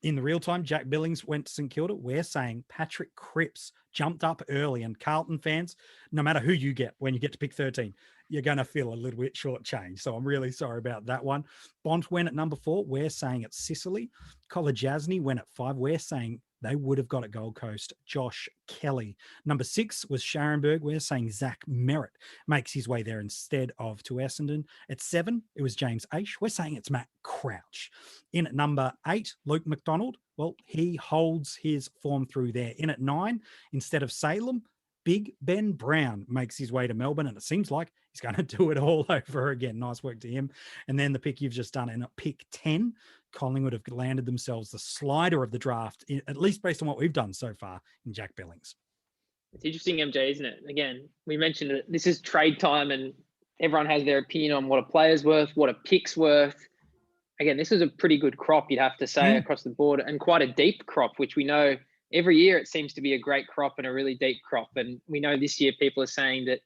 In the real time, Jack Billings went to St Kilda. We're saying Patrick Cripps jumped up early. And Carlton fans, no matter who you get when you get to pick 13, you're going to feel a little bit shortchanged. So I'm really sorry about that one. Bont went at number 4. We're saying it's Sicily. Kolodjasny went at 5. We're saying they would have got at Gold Coast. Josh Kelly. Number 6 was Scharenberg. We're saying Zach Merritt makes his way there instead of to Essendon. At 7, it was James Aish. We're saying it's Matt Crouch. In at number 8, Luke McDonald. Well, he holds his form through there. In at 9, instead of Salem, Big Ben Brown makes his way to Melbourne, and it seems like he's going to do it all over again. Nice work to him. And then the pick you've just done, and at pick 10, Collingwood have landed themselves the slider of the draft, at least based on what we've done so far, in Jack Billings. It's interesting, MJ, isn't it? Again, we mentioned that this is trade time and everyone has their opinion on what a player's worth, what a pick's worth. Again, this is a pretty good crop, you'd have to say, across the board, and quite a deep crop, which we know every year it seems to be a great crop and a really deep crop. And we know this year people are saying that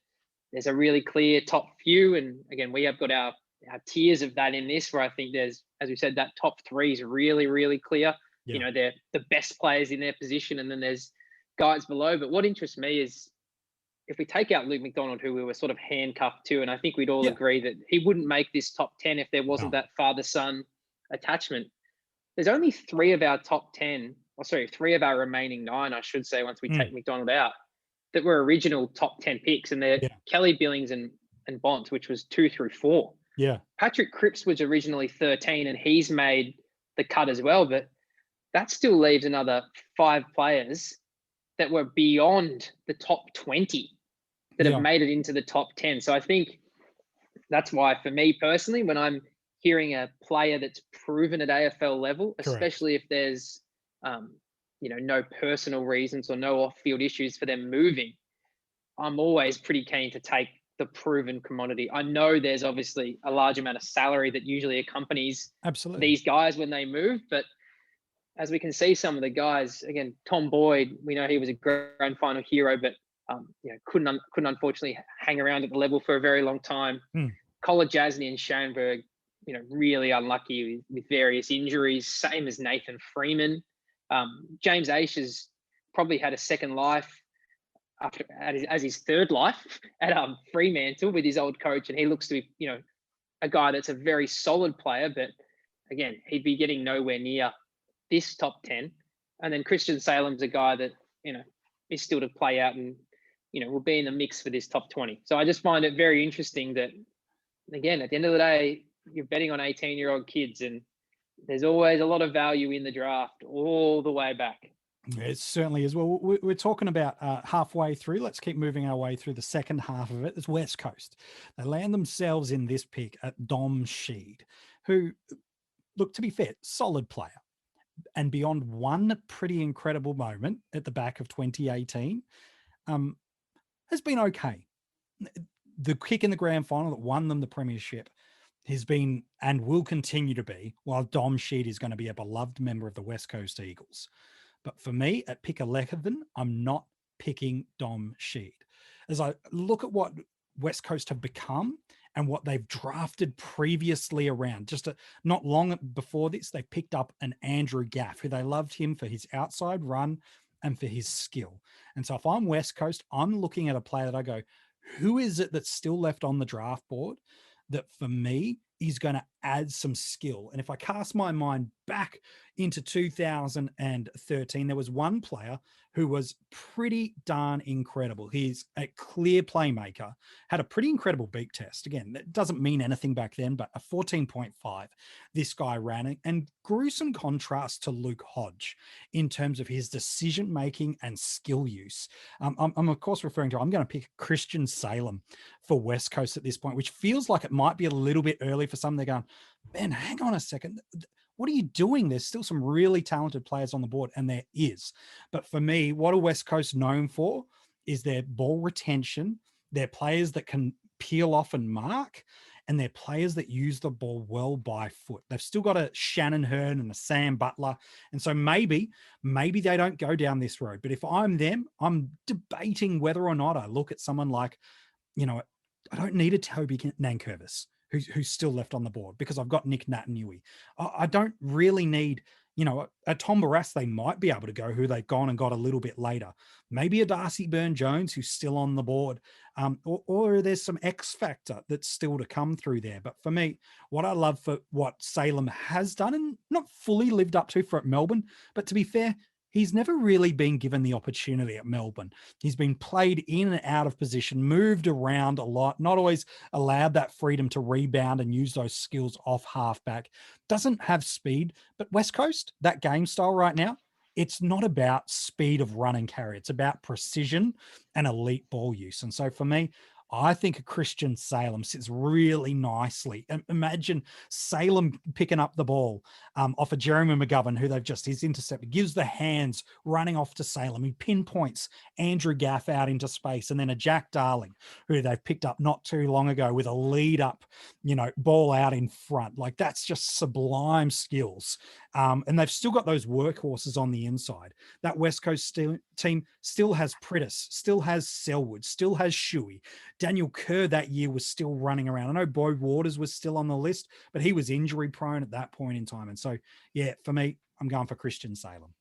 there's a really clear top few. And again, we have got our tiers of that in this, where I think there's, as we said, that top 3 is really, really clear. Yeah. You know, they're the best players in their position, and then there's guys below. But what interests me is if we take out Luke McDonald, who we were sort of handcuffed to, and I think we'd all agree that he wouldn't make this top 10 if there wasn't that father-son attachment. There's only 3 of our top 10, 3 of our remaining 9, I should say, once we take McDonald out, that were original top 10 picks, and they're Kelly, Billings, and Bont, which was 2 through 4. Yeah. Patrick Cripps was originally 13, and he's made the cut as well, but that still leaves another 5 players that were beyond the top 20 that have made it into the top 10. So I think that's why, for me personally, when I'm hearing a player that's proven at AFL level, especially if there's no personal reasons or no off-field issues for them moving, I'm always pretty keen to take the proven commodity. I know there's obviously a large amount of salary that usually accompanies these guys when they move, but as we can see, some of the guys, again, Tom Boyd, we know he was a grand final hero, but couldn't unfortunately hang around at the level for a very long time. Colin Jasny and Schoenberg, really unlucky with various injuries, same as Nathan Freeman. James Aish has probably had a second life as his third life at Fremantle with his old coach, and he looks to be a guy that's a very solid player, but again, he'd be getting nowhere near this top 10. And then Christian Salem's a guy that is still to play out and will be in the mix for this top 20. So I just find it very interesting that, again, at the end of the day, you're betting on 18-year-old kids, and there's always a lot of value in the draft all the way back. It certainly is. Well, we're talking about halfway through. Let's keep moving our way through the second half of it. It's West Coast. They land themselves in this pick at Dom Sheed, who, look, to be fair, solid player. And beyond one pretty incredible moment at the back of 2018, has been okay. The kick in the grand final that won them the premiership has been and will continue to be, while Dom Sheed is going to be a beloved member of the West Coast Eagles. But for me, at pick 11, I'm not picking Dom Sheed. As I look at what West Coast have become and what they've drafted previously around, not long before this, they picked up an Andrew Gaff, who they loved him for his outside run and for his skill. And so if I'm West Coast, I'm looking at a player that I go, who is it that's still left on the draft board that for me is going to add some skill? And if I cast my mind back into 2013, there was one player who was pretty darn incredible. He's a clear playmaker, had a pretty incredible beak test. Again, that doesn't mean anything back then, but a 14.5 this guy ran, and gruesome contrast to Luke Hodge in terms of his decision-making and skill use. I'm of course referring to, I'm going to pick Christian Salem for West Coast at this point, which feels like it might be a little bit early for some. They're going, man, hang on a second. What are you doing? There's still some really talented players on the board, and there is. But for me, what are West Coast known for is their ball retention, their players that can peel off and mark, and they're players that use the ball well by foot. They've still got a Shannon Hearn and a Sam Butler. And so maybe they don't go down this road. But if I'm them, I'm debating whether or not I look at someone like, I don't need a Toby Nankervis who's still left on the board because I've got Nick Natanui. I don't really need, a Tom Barras, they might be able to go, who they've gone and got a little bit later. Maybe a Darcy Byrne-Jones who's still on the board, or there's some X factor that's still to come through there. But for me, what I love for what Salem has done and not fully lived up to for at Melbourne, but to be fair, he's never really been given the opportunity at Melbourne. He's been played in and out of position, moved around a lot, not always allowed that freedom to rebound and use those skills off halfback. Doesn't have speed, but West Coast, that game style right now, it's not about speed of run and carry. It's about precision and elite ball use. And so for me, I think a Christian Salem sits really nicely. Imagine Salem picking up the ball off of Jeremy McGovern, who he's intercepted, gives the hands running off to Salem. He pinpoints Andrew Gaff out into space, and then a Jack Darling, who they've picked up not too long ago with a lead up, ball out in front. Like, that's just sublime skills. And they've still got those workhorses on the inside. That West Coast team still has Prittis, still has Selwood, still has Shuey. Daniel Kerr that year was still running around. I know Bo Waters was still on the list, but he was injury prone at that point in time. And so, yeah, for me, I'm going for Christian Salem.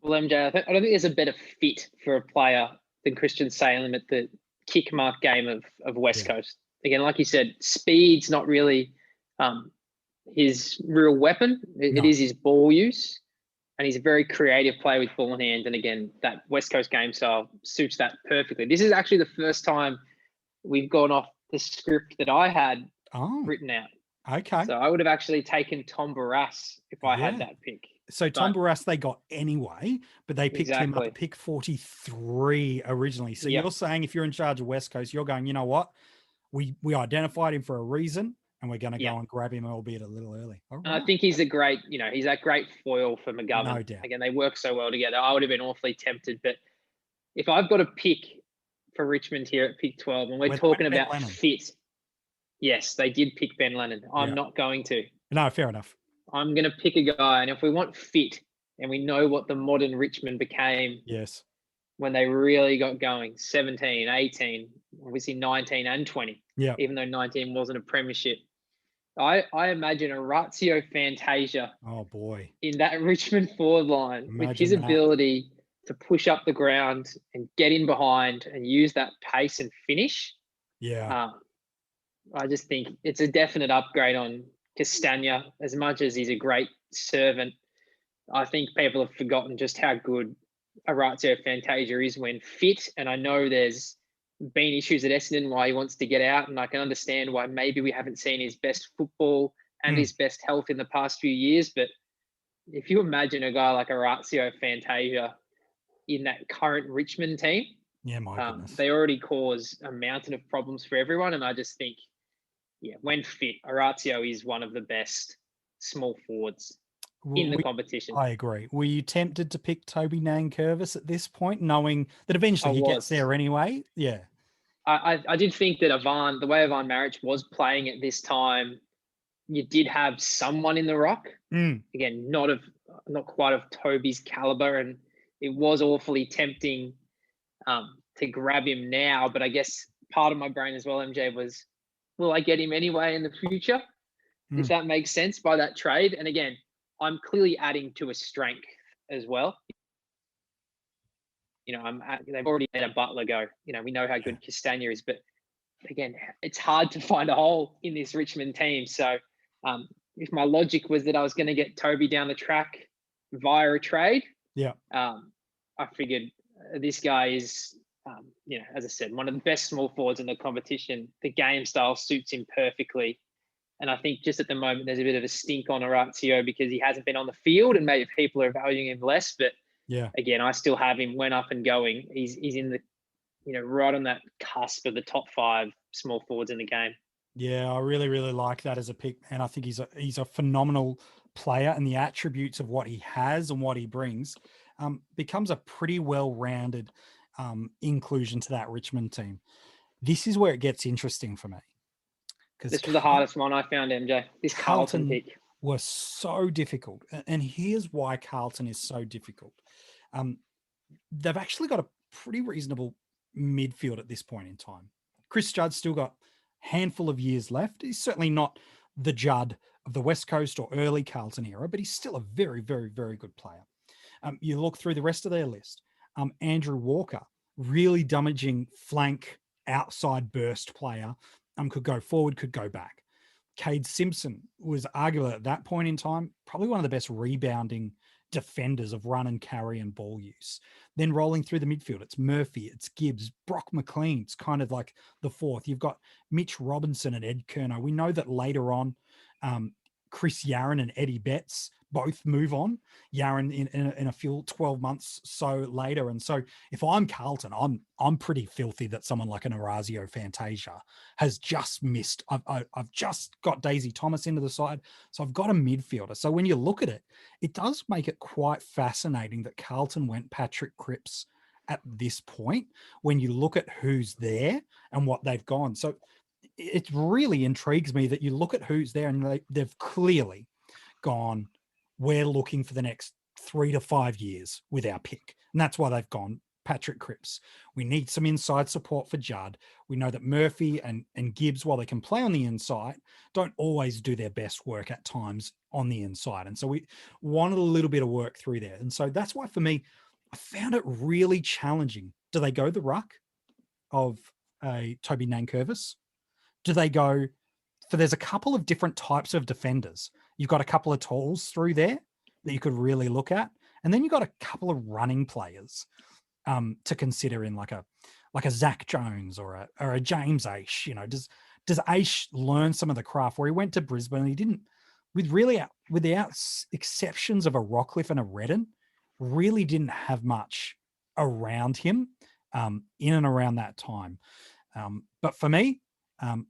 Well, MJ, I don't think there's a better fit for a player than Christian Salem at the kick mark game of West Coast. Again, like you said, speed's not really his real weapon. It is his ball use. And he's a very creative player with ball in hand. And again, that West Coast game style suits that perfectly. This is actually the first time we've gone off the script that I had written out. Okay. So I would have actually taken Tom Barras if I had that pick. So Tom Barras they got anyway, but they picked him up at pick 43 originally. So you're saying if you're in charge of West Coast, you're going, you know what? We identified him for a reason, and we're going to go and grab him, albeit a little early. Right. I think he's a great, he's that great foil for McGovern. No doubt. Again, they work so well together. I would have been awfully tempted, but if I've got a pick for Richmond here at pick 12, and we're talking about fit, yes, they did pick Ben Lennon. I'm not going to. No, fair enough. I'm going to pick a guy, and if we want fit, and we know what the modern Richmond became, when they really got going, 17, 18, obviously 19 and 20, even though 19 wasn't a premiership. I imagine Orazio Fantasia in that Richmond forward line with his ability to push up the ground and get in behind and use that pace and finish. I just think it's a definite upgrade on Castagna. As much as he's a great servant, I think people have forgotten just how good Orazio Fantasia is when fit. And I know there's been issues at Essendon why he wants to get out, and I can understand why maybe we haven't seen his best football and his best health in the past few years. But if you imagine a guy like Orazio Fantasia in that current Richmond team, my goodness. They already cause a mountain of problems for everyone. And I just think, when fit, Orazio is one of the best small forwards in the competition. I agree. Were you tempted to pick Toby Nankervis at this point, knowing that eventually he gets there anyway? Yeah. I did think that the way Ivan Maric was playing at this time, you did have someone in the rock. Again, not quite of Toby's caliber, and it was awfully tempting to grab him now. But I guess part of my brain as well, MJ, was, will I get him anyway in the future? If that makes sense by that trade. And again, I'm clearly adding to a strength as well. They've already let a Butler go. We know how good Castagna is, but again, it's hard to find a hole in this Richmond team. So if my logic was that I was going to get Toby down the track via a trade, I figured this guy is, as I said, one of the best small forwards in the competition. The game style suits him perfectly. And I think just at the moment, there's a bit of a stink on Orazio because he hasn't been on the field and maybe people are valuing him less. But again, I still have him when up and going. He's in the, right on that cusp of the top 5 small forwards in the game. Yeah, I really, really like that as a pick. And I think he's a phenomenal player, and the attributes of what he has and what he brings becomes a pretty well-rounded inclusion to that Richmond team. This is where it gets interesting for me. This was the hardest one I found, MJ. This Carlton pick was so difficult. And here's why Carlton is so difficult. They've actually got a pretty reasonable midfield at this point in time. Chris Judd's still got a handful of years left. He's certainly not the Judd of the West Coast or early Carlton era, but he's still a very, very, very good player. You look through the rest of their list. Andrew Walker, really damaging flank outside burst player. Could go forward, could go back. Cade Simpson was arguably at that point in time probably one of the best rebounding defenders of run and carry and ball use. Then rolling through the midfield, it's Murphy, it's Gibbs, Brock McLean's kind of like the fourth. You've got Mitch Robinson and Ed Kerno. We know that later on, Chris Yarran and Eddie Betts both move on. Yarran in a few 12 months so later. And so if I'm Carlton, I'm pretty filthy that someone like an Orazio Fantasia has just missed. I've just got Daisy Thomas into the side, so I've got a midfielder. So when you look at it, it does make it quite fascinating that Carlton went Patrick Cripps at this point when you look at who's there and what they've gone. So it really intrigues me that you look at who's there and they've clearly gone, we're looking for the next 3 to 5 years with our pick. And that's why they've gone Patrick Cripps. We need some inside support for Judd. We know that Murphy and Gibbs, while they can play on the inside, don't always do their best work at times on the inside. And so we wanted a little bit of work through there. And so that's why for me, I found it really challenging. Do they go the ruck of a Toby Nankervis? Do they go for, there's a couple of different types of defenders. You've got a couple of talls through there that you could really look at. And then you've got a couple of running players to consider in like a Zach Jones or a James Aish. You know, does Aish learn some of the craft where he went to Brisbane and he didn't, without exceptions of a Rockcliffe and a Redden, really didn't have much around him in and around that time. But for me, I'm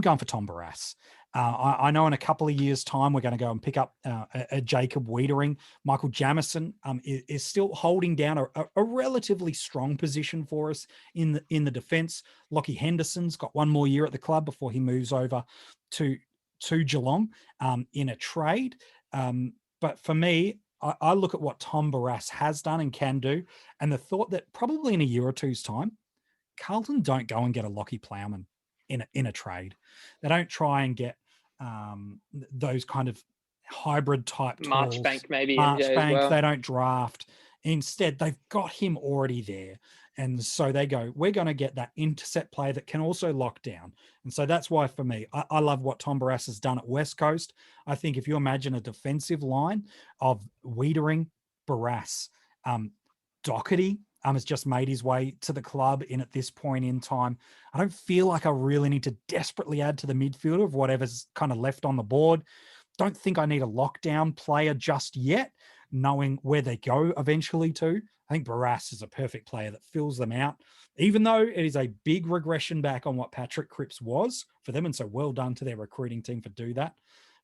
going for Tom Barrass. I know in a couple of years' time, we're going to go and pick up a Jacob Wiedering. Michael Jamison is still holding down a relatively strong position for us in the defence. Lockie Henderson's got one more year at the club before he moves over to Geelong in a trade. But for me, I look at what Tom Barrass has done and can do, and the thought that probably in a year or two's time, Carlton don't go and get a Lockie Plowman in a trade. They don't try and get those kind of hybrid type tools. Marchbank maybe. Marchbank, well. They don't draft. Instead, they've got him already there. And so they go, we're going to get that intercept player that can also lock down. And so that's why for me, I love what Tom Barrass has done at West Coast. I think if you imagine a defensive line of Wiedering, Barrass, Doherty, has just made his way to the club at this point in time. I don't feel like I really need to desperately add to the midfield of whatever's kind of left on the board. Don't think I need a lockdown player just yet, knowing where they go eventually to. I think Barrass is a perfect player that fills them out, even though it is a big regression back on what Patrick Cripps was for them. And so well done to their recruiting team for do that.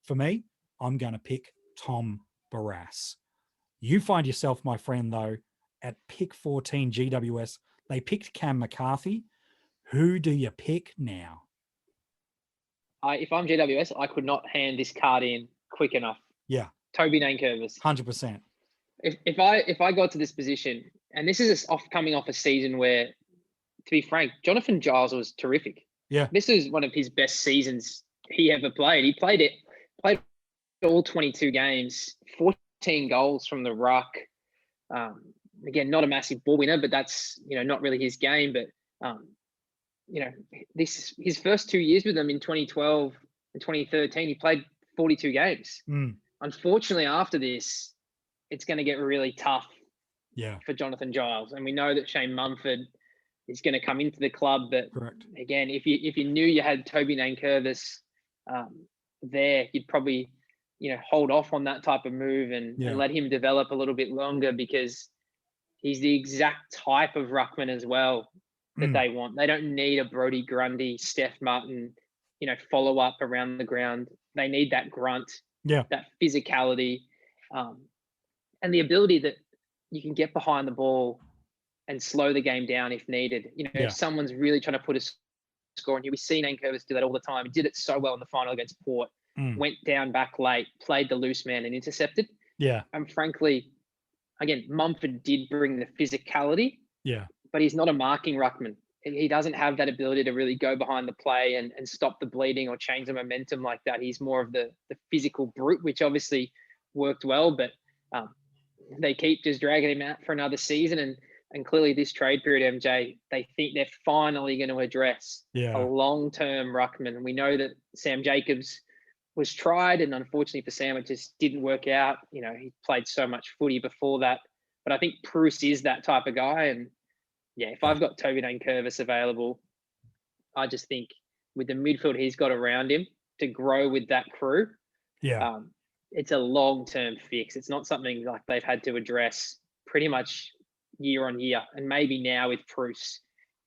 For me, I'm going to pick Tom Barrass. You find yourself, my friend, though, at pick 14 GWS. They picked Cam McCarthy. Who do you pick now? If I'm GWS, I could not hand this card in quick enough. Yeah. Toby Nankervis. 100%. If I got to this position, and this is coming off a season where, to be frank, Jonathan Giles was terrific. Yeah. This is one of his best seasons he ever played. He played all 22 games, 14 goals from the ruck. Again, not a massive ball winner, but that's, not really his game. But, his first 2 years with them in 2012 and 2013, he played 42 games. Unfortunately, after this, it's going to get really tough for Jonathan Giles. And we know that Shane Mumford is going to come into the club. But correct. Again, if you knew you had Toby Nankervis there, you'd probably, hold off on that type of move and let him develop a little bit longer, because he's the exact type of ruckman as well that they want. They don't need a Brodie Grundy, Steph Martin, follow up around the ground. They need that grunt, that physicality, and the ability that you can get behind the ball and slow the game down if needed. If someone's really trying to put a score on you, we see Nankervis do that all the time. He did it so well in the final against Port, went down back late, played the loose man and intercepted. Yeah. And frankly, again, Mumford did bring the physicality, but he's not a marking ruckman. He doesn't have that ability to really go behind the play and stop the bleeding or change the momentum like that. He's more of the physical brute, which obviously worked well, but they keep just dragging him out for another season. And clearly this trade period, MJ, they think they're finally going to address a long-term ruckman. We know that Sam Jacobs was tried, and unfortunately for Sam, it just didn't work out. He played so much footy before that. But I think Bruce is that type of guy. And if I've got Toby Nankervis available, I just think with the midfield he's got around him to grow with that crew, Yeah. It's a long-term fix. It's not something like they've had to address pretty much year on year. And maybe now with Bruce,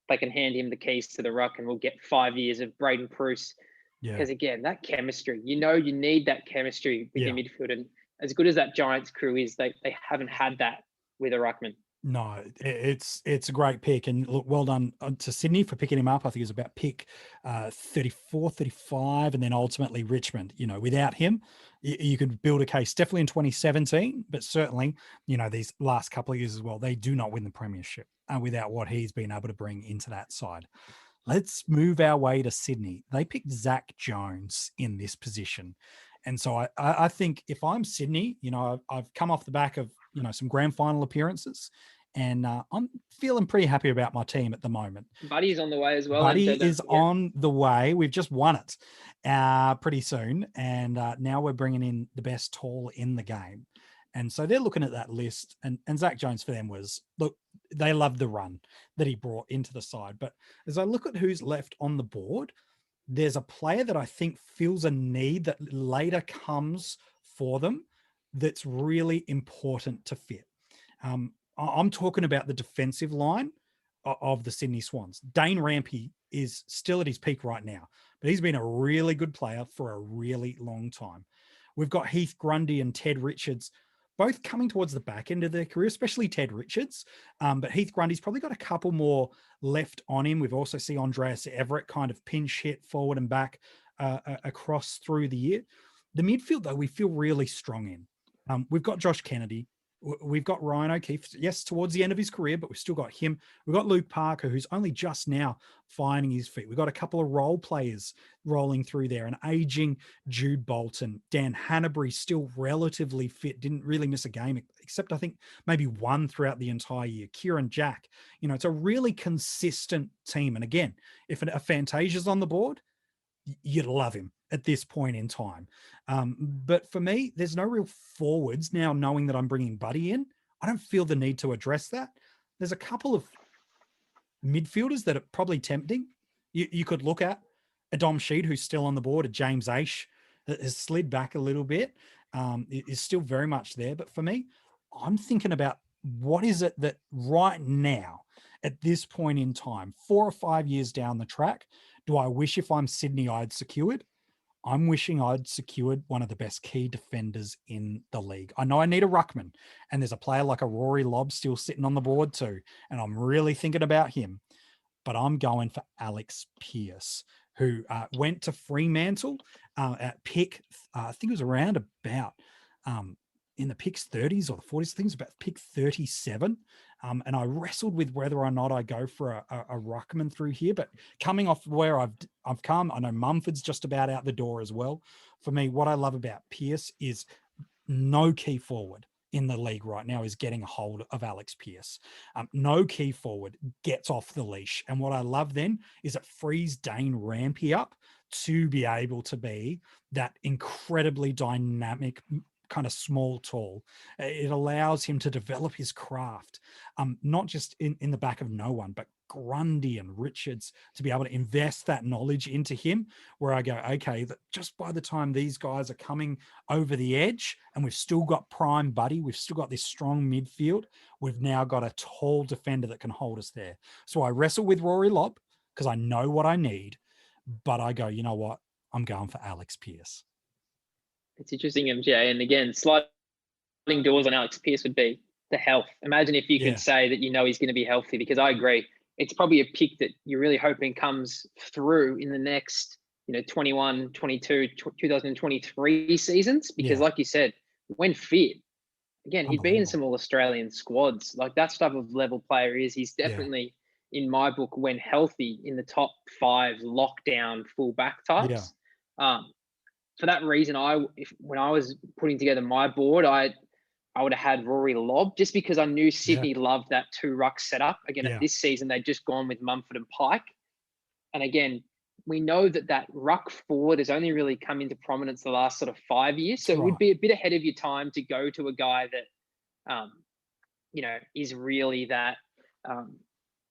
they can hand him the keys to the ruck and we'll get 5 years of Braden Bruce. Yeah. Because again, that chemistry, you need that chemistry with your midfield. And as good as that Giants crew is, they haven't had that with a ruckman. No, it's a great pick. And look, well done to Sydney for picking him up. I think it was about pick 34, 35, and then ultimately Richmond. Without him, you could build a case definitely in 2017, but certainly, these last couple of years as well, they do not win the premiership without what he's been able to bring into that side. Let's move our way to Sydney. They picked Zach Jones in this position. And so I think if I'm Sydney, I've come off the back of, some grand final appearances, and I'm feeling pretty happy about my team at the moment. Buddy's on the way as well. Buddy is on the way. We've just won it pretty soon. And now we're bringing in the best tall in the game. And so they're looking at that list, and Zach Jones for them was, look, they loved the run that he brought into the side. But as I look at who's left on the board, there's a player that I think feels a need that later comes for them that's really important to fit. I'm talking about the defensive line of the Sydney Swans. Dane Rampy is still at his peak right now, but he's been a really good player for a really long time. We've got Heath Grundy and Ted Richards both coming towards the back end of their career, especially Ted Richards. But Heath Grundy's probably got a couple more left on him. We've also seen Andreas Everett kind of pinch hit forward and back across through the year. The midfield, though, we feel really strong in. We've got Josh Kennedy. We've got Ryan O'Keefe, yes, towards the end of his career, but we've still got him. We've got Luke Parker, who's only just now finding his feet. We've got a couple of role players rolling through there, an aging Jude Bolton. Dan Hanbury, still relatively fit, didn't really miss a game, except I think maybe one throughout the entire year. Kieran Jack, it's a really consistent team. And again, if a Fantasia's on the board, you'd love him at this point in time. But for me, there's no real forwards now, knowing that I'm bringing Buddy in. I don't feel the need to address that. There's a couple of midfielders that are probably tempting. You could look at a Dom Sheed, who's still on the board, a James Aish that has slid back a little bit, is still very much there. But for me, I'm thinking about what is it that right now, at this point in time, 4 or 5 years down the track, do I wish if I'm Sydney I'd secured? I'm wishing I'd secured one of the best key defenders in the league. I know I need a ruckman, and there's a player like a Rory Lobb still sitting on the board too, and I'm really thinking about him. But I'm going for Alex Pearce, who went to Fremantle at pick, I think it was around about in the picks 30s or the 40s. I think it was about pick 37. And I wrestled with whether or not I go for a ruckman through here. But coming off where I've come, I know Mumford's just about out the door as well. For me, what I love about Pearce is no key forward in the league right now is getting a hold of Alex Pearce. No key forward gets off the leash. And what I love then is it frees Dane Rampy up to be able to be that incredibly dynamic kind of small tall. It allows him to develop his craft, not just in the back of no one, but Grundy and Richards, to be able to invest that knowledge into him, where I go, okay, that just by the time these guys are coming over the edge and we've still got prime Buddy, we've still got this strong midfield, we've now got a tall defender that can hold us there. So I wrestle with Rory Lobb because I know what I need, but I go, you know what? I'm going for Alex Pearce. It's interesting, MJ. And again, sliding doors on Alex Pearce would be the health. Imagine if you could say that he's going to be healthy, because I agree. It's probably a pick that you're really hoping comes through in the next, 21, 22, 2023 seasons. Because like you said, when fit, again, he'd be in some All-Australian squads. Like, that's type of level player he is. He's definitely, in my book, when healthy, in the top 5 lockdown fullback types. For that reason, when I was putting together my board, I would have had Rory Lobb, just because I knew Sydney loved that 2 ruck setup. Again, at this season, they'd just gone with Mumford and Pike. And again, we know that ruck forward has only really come into prominence the last sort of 5 years. So it would be a bit ahead of your time to go to a guy that, is really that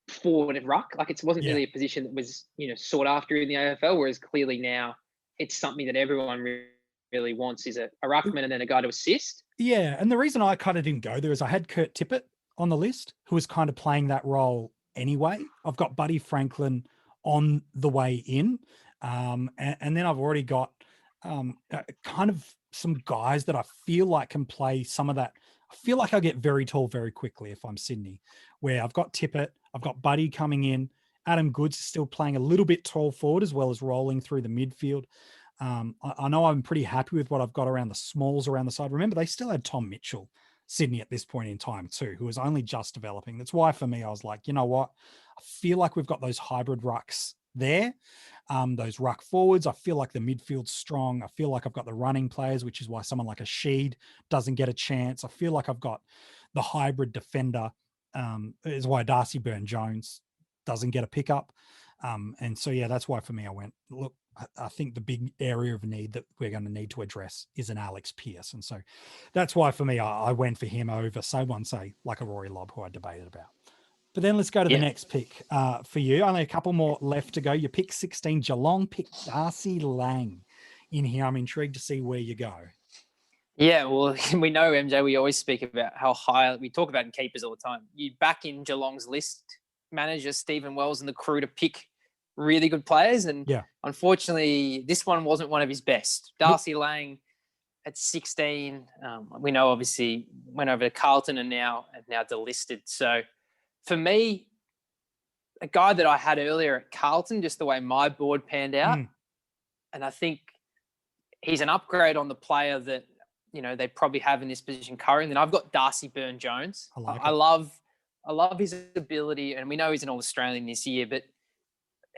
forward and ruck. Like, it wasn't really a position that was, sought after in the AFL, whereas clearly now it's something that everyone really wants is a ruckman and then a guy to assist. Yeah, and the reason I kind of didn't go there is I had Kurt Tippett on the list, who was kind of playing that role anyway. I've got Buddy Franklin on the way in, and then I've already got kind of some guys that I feel like can play some of that. I feel like I'll get very tall very quickly if I'm Sydney, where I've got Tippett, I've got Buddy coming in. Adam Goods is still playing a little bit tall forward as well as rolling through the midfield. I know I'm pretty happy with what I've got around the smalls around the side. Remember, they still had Tom Mitchell, Sydney, at this point in time too, who was only just developing. That's why for me, I was like, you know what? I feel like we've got those hybrid rucks there, those ruck forwards. I feel like the midfield's strong. I feel like I've got the running players, which is why someone like a Sheed doesn't get a chance. I feel like I've got the hybrid defender, is why Darcy Byrne-Jones doesn't get a pickup. And so, yeah, that's why for me, I went, look, I think the big area of need that we're going to need to address is an Alex Pearce. And so that's why for me, I went for him over someone, say, like a Rory Lobb, who I debated about. But then let's go to the next pick for you. Only a couple more left to go. You pick 16, Geelong picked Darcy Lang in here. I'm intrigued to see where you go. Yeah, well, we know, MJ, we always speak about how high we talk about in keepers all the time. You back in Geelong's list manager, Stephen Wells, and the crew to pick really good players. And unfortunately, this one wasn't one of his best. Darcy Lang at 16, we know obviously went over to Carlton and now delisted. So for me, a guy that I had earlier at Carlton, just the way my board panned out, and I think he's an upgrade on the player that, you know, they probably have in this position currently. And I've got Darcy Byrne-Jones. I love his ability, and we know he's an All-Australian this year, but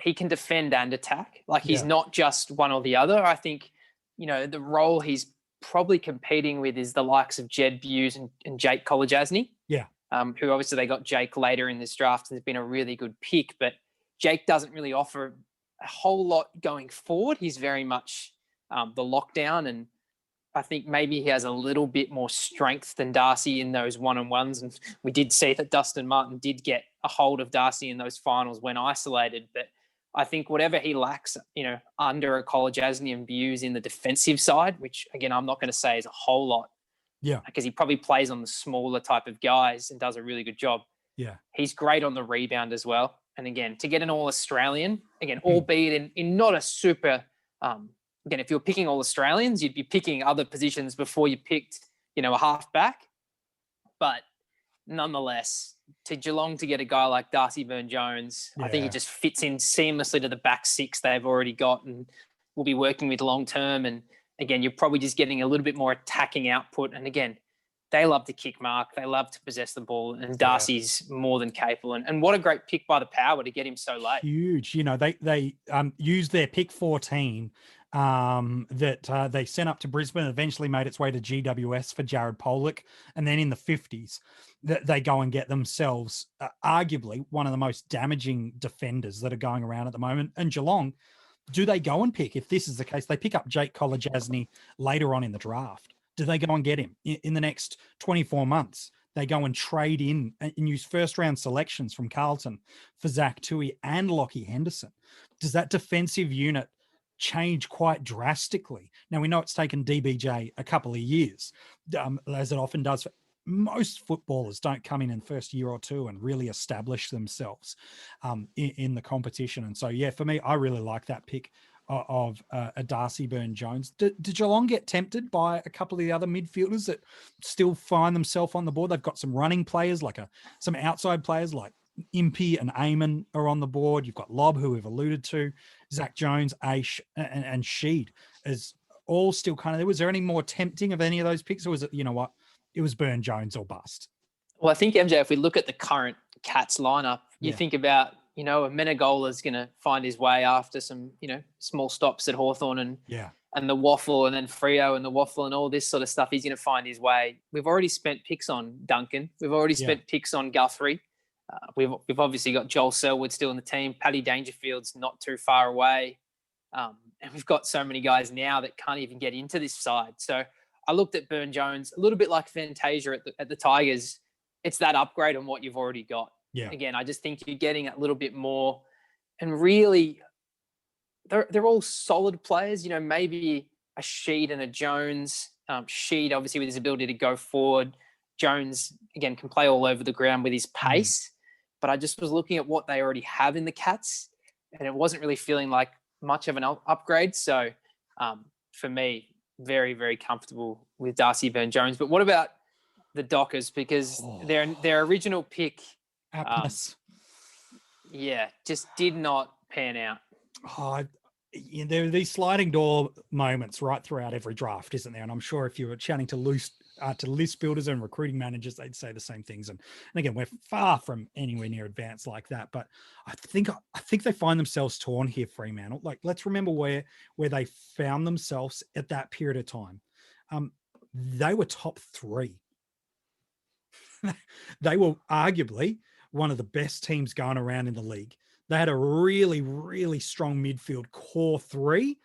he can defend and attack. Like, he's not just one or the other. I think, you know, the role he's probably competing with is the likes of Jed Hughes and Jake Kolodjasny. Yeah. Who obviously they got Jake later in this draft and has been a really good pick, but Jake doesn't really offer a whole lot going forward. He's very much the lockdown, and I think maybe he has a little bit more strength than Darcy in those one-on-ones. And we did see that Dustin Martin did get a hold of Darcy in those finals when isolated, but I think whatever he lacks, you know, under a Kolodjasny and Hughes in the defensive side, which again, I'm not going to say is a whole lot. Yeah. Because he probably plays on the smaller type of guys and does a really good job. Yeah. He's great on the rebound as well. And again, to get an All-Australian, again, albeit in not a super, again, if you're picking All-Australians, you'd be picking other positions before you picked, you know, a halfback. But nonetheless, to Geelong to get a guy like Darcy Byrne-Jones, I think he just fits in seamlessly to the back six they've already got and will be working with long-term. And again, you're probably just getting a little bit more attacking output. And again, they love to kick mark. They love to possess the ball. And Darcy's more than capable. And what a great pick by the Power to get him so late. Huge. You know, they used their pick 14 that they sent up to Brisbane and eventually made its way to GWS for Jared Pollock. And then in the 50s, they go and get themselves arguably one of the most damaging defenders that are going around at the moment. And Geelong, do they go and pick, if this is the case, they pick up Jake Kolodjasny later on in the draft? Do they go and get him in the next 24 months? They go and trade in and use first-round selections from Carlton for Zach Tui and Lockie Henderson. Does that defensive unit change quite drastically? Now, we know it's taken DBJ a couple of years, as it often does. Most footballers don't come in the first year or two and really establish themselves in the competition. And so, yeah, for me, I really like that pick of a Darcy Byrne-Jones. Did Geelong get tempted by a couple of the other midfielders that still find themselves on the board? They've got some running players, like some outside players like Impey and Eamon are on the board. You've got Lobb, who we've alluded to, Zach Jones, Aish, and Sheed is all still kind of. Was there any more tempting of any of those picks, or was it, you know what, it was Byrne-Jones or bust? Well, I think, MJ, if we look at the current Cats lineup, you think about, you know, a Menegola's going to find his way after some, you know, small stops at Hawthorn and the waffle, and then Freo and the waffle and all this sort of stuff. He's going to find his way. We've already spent picks on Duncan. We've already spent picks on Guthrie. We've obviously got Joel Selwood still in the team. Paddy Dangerfield's not too far away. And we've got so many guys now that can't even get into this side. So I looked at Byrne-Jones, a little bit like Fantasia at the Tigers. It's that upgrade on what you've already got. Yeah. Again, I just think you're getting a little bit more, and really they're all solid players. You know, maybe a Sheed and a Jones. Sheed, obviously, with his ability to go forward. Jones, again, can play all over the ground with his pace. But I just was looking at what they already have in the Cats, and it wasn't really feeling like much of an upgrade. So for me, very, very comfortable with Darcy Byrne-Jones. But what about the Dockers? Because their original pick, just did not pan out. There are these sliding door moments right throughout every draft, isn't there? And I'm sure if you were chatting to list builders and recruiting managers, they'd say the same things. And again, we're far from anywhere near advanced like that. But I think they find themselves torn here, Fremantle. Like, let's remember where they found themselves at that period of time. They were top 3. They were arguably one of the best teams going around in the league. They had a really, really strong midfield core 3,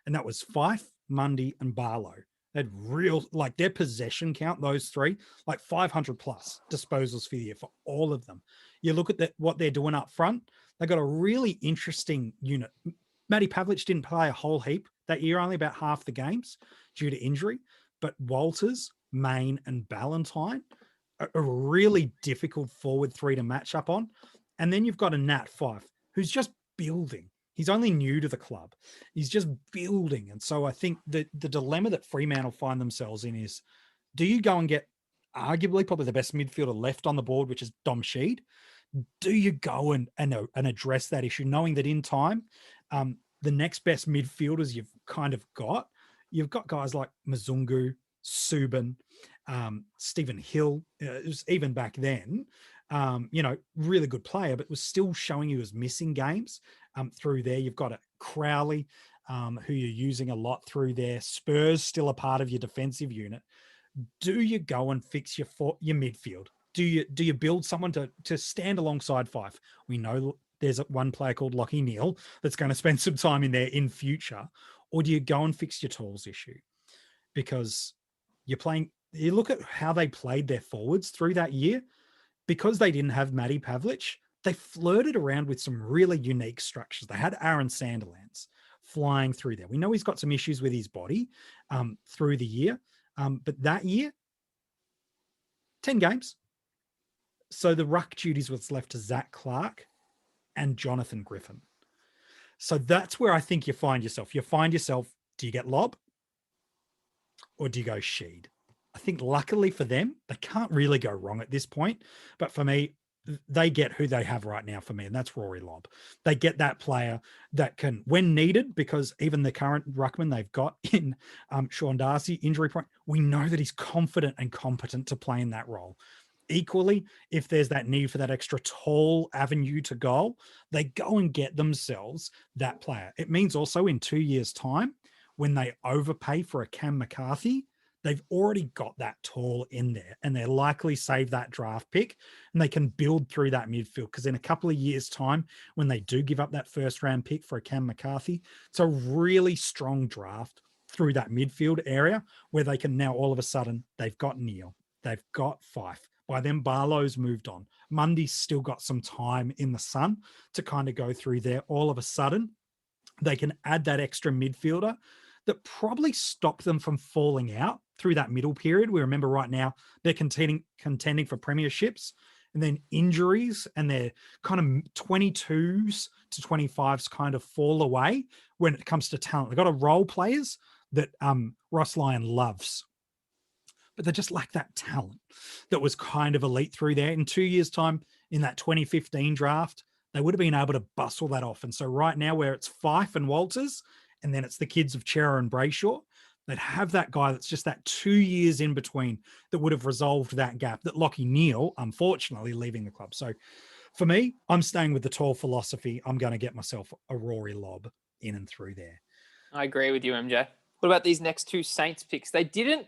and that was Fife, Mundy, and Barlow. They had their possession count, those 3, like 500 plus disposals for the year for all of them. You look at what they're doing up front, they got a really interesting unit. Matty Pavlich didn't play a whole heap that year, only about half the games due to injury, but Walters, Main, and Ballantyne, a really difficult forward 3 to match up on. And then you've got a Nat Fife, who's just building. He's only new to the club. He's just building. And so I think the dilemma that Fremantle find themselves in is, do you go and get arguably probably the best midfielder left on the board, which is Dom Sheed? Do you go and address that issue, knowing that in time, the next best midfielders you've got guys like Mzungu, Subin, Stephen Hill, even back then, really good player, but was still showing you as missing games through there. You've got a Crowley, who you're using a lot through there. Spurs still a part of your defensive unit. Do you go and fix your midfield? Do you build someone to stand alongside Fife? We know there's one player called Lachie Neale that's going to spend some time in there in future. Or do you go and fix your tools issue? Because you look at how they played their forwards through that year. Because they didn't have Matty Pavlich, they flirted around with some really unique structures. They had Aaron Sanderlands flying through there. We know he's got some issues with his body through the year. But that year, 10 games. So the ruck duties was left to Zach Clark and Jonathan Griffin. So that's where I think you find yourself. Do you get Lob or do you go Sheed? I think luckily for them, they can't really go wrong at this point. But for me, they get who they have right now for me, and that's Rory Lobb. They get that player that can, when needed, because even the current ruckman they've got in Sean Darcy, injury point, we know that he's confident and competent to play in that role. Equally, if there's that need for that extra tall avenue to goal, they go and get themselves that player. It means also in 2 years' time, when they overpay for a Cam McCarthy, they've already got that tall in there, and they're likely save that draft pick, and they can build through that midfield. Because in a couple of years' time, when they do give up that first round pick for a Cam McCarthy, it's a really strong draft through that midfield area where they can now all of a sudden, they've got Neale, they've got Fife. By then, Barlow's moved on. Mundy's still got some time in the sun to kind of go through there. All of a sudden, they can add that extra midfielder that probably stopped them from falling out through that middle period. We remember right now they're contending for premierships, and then injuries and their kind of 22s to 25s kind of fall away when it comes to talent. They've got a role players that Ross Lyon loves, but they just lack that talent that was kind of elite through there. In 2 years' time, in that 2015 draft, they would have been able to bustle that off. And so right now, where it's Fife and Walters, and then it's the kids of Chera and Brayshaw, they'd have that guy that's just that 2 years in between that would have resolved that gap that Lachie Neale, unfortunately, leaving the club. So for me, I'm staying with the tall philosophy. I'm going to get myself a Rory Lobb in and through there. I agree with you, MJ. What about these next two Saints picks? They didn't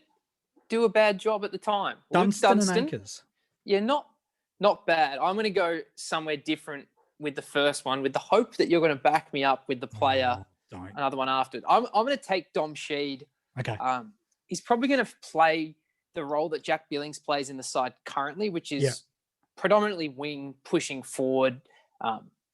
do a bad job at the time. Dunstan and Anchors. Yeah, not bad. I'm going to go somewhere different with the first one, with the hope that you're going to back me up with the player. Another one after. I'm going to take Dom Sheed. Okay. He's probably going to play the role that Jack Billings plays in the side currently, which is predominantly wing, pushing forward.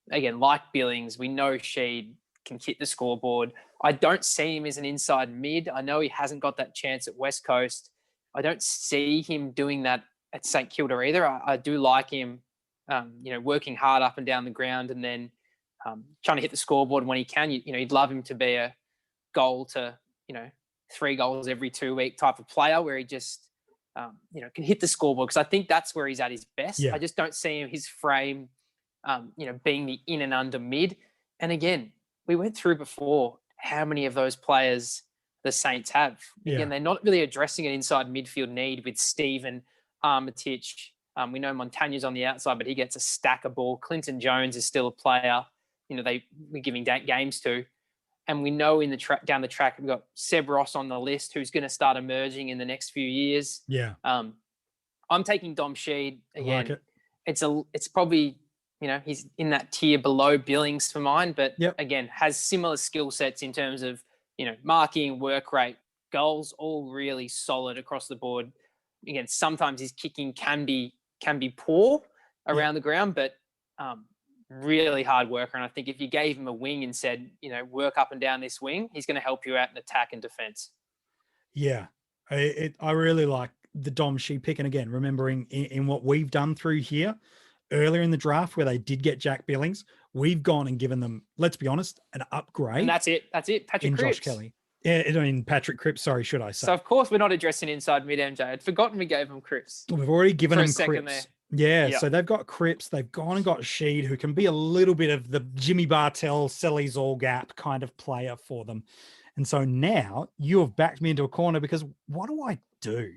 Again, like Billings, we know Sheed can hit the scoreboard. I don't see him as an inside mid. I know he hasn't got that chance at West Coast. I don't see him doing that at St Kilda either. I do like him, working hard up and down the ground and then trying to hit the scoreboard when he can. You'd love him to be a goal to, 3 goals every 2 week type of player where he just, can hit the scoreboard, because I think that's where he's at his best. Yeah. I just don't see him, his frame, being the in and under mid. And again, we went through before how many of those players the Saints have. Yeah. Again, they're not really addressing an inside midfield need with Stephen, Armitage. We know Montagne's on the outside, but he gets a stack of ball. Clinton Jones is still a player, we're giving games to. And we know down the track, we've got Seb Ross on the list, who's going to start emerging in the next few years. Yeah. I'm taking Dom Sheed again. I like it. It's probably, he's in that tier below Billings for mine, but again, has similar skill sets in terms of, marking, work rate, goals, all really solid across the board. Again, sometimes his kicking can be poor around the ground, but really hard worker. And I think if you gave him a wing and said, work up and down this wing, he's going to help you out in attack and defense. Yeah. I really like the Dom Sheed pick. And again, remembering in what we've done through here earlier in the draft where they did get Jack Billings, we've gone and given them, let's be honest, an upgrade. And that's it. Patrick Cripps. Josh Kelly. Yeah, Patrick Cripps, sorry, should I say. So, of course, we're not addressing inside mid, MJ. I'd forgotten we gave him Cripps. We've already given him Cripps. There. Yeah, so they've got Cripps. They've gone and got Sheed, who can be a little bit of the Jimmy Bartell, Selly's all gap kind of player for them. And so now you have backed me into a corner, because what do I do?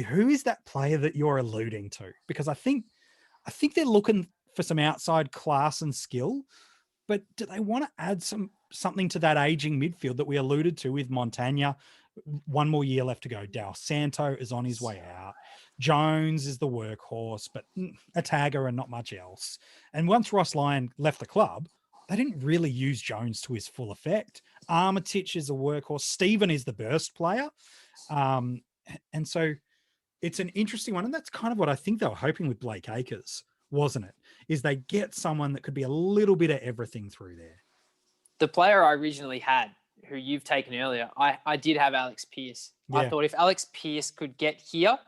Who is that player that you're alluding to? Because I think they're looking for some outside class and skill, but do they want to add something to that aging midfield that we alluded to with Montagna? 1 more year left to go. Dal Santo is on his way out. Jones is the workhorse, but a tagger and not much else. And once Ross Lyon left the club, they didn't really use Jones to his full effect. Armitage is a workhorse. Stephen is the burst player. And so it's an interesting one. And that's kind of what I think they were hoping with Blake Acres, wasn't it? Is they get someone that could be a little bit of everything through there. The player I originally had, who you've taken earlier, I did have Alex Pearce. Yeah. I thought if Alex Pearce could get here,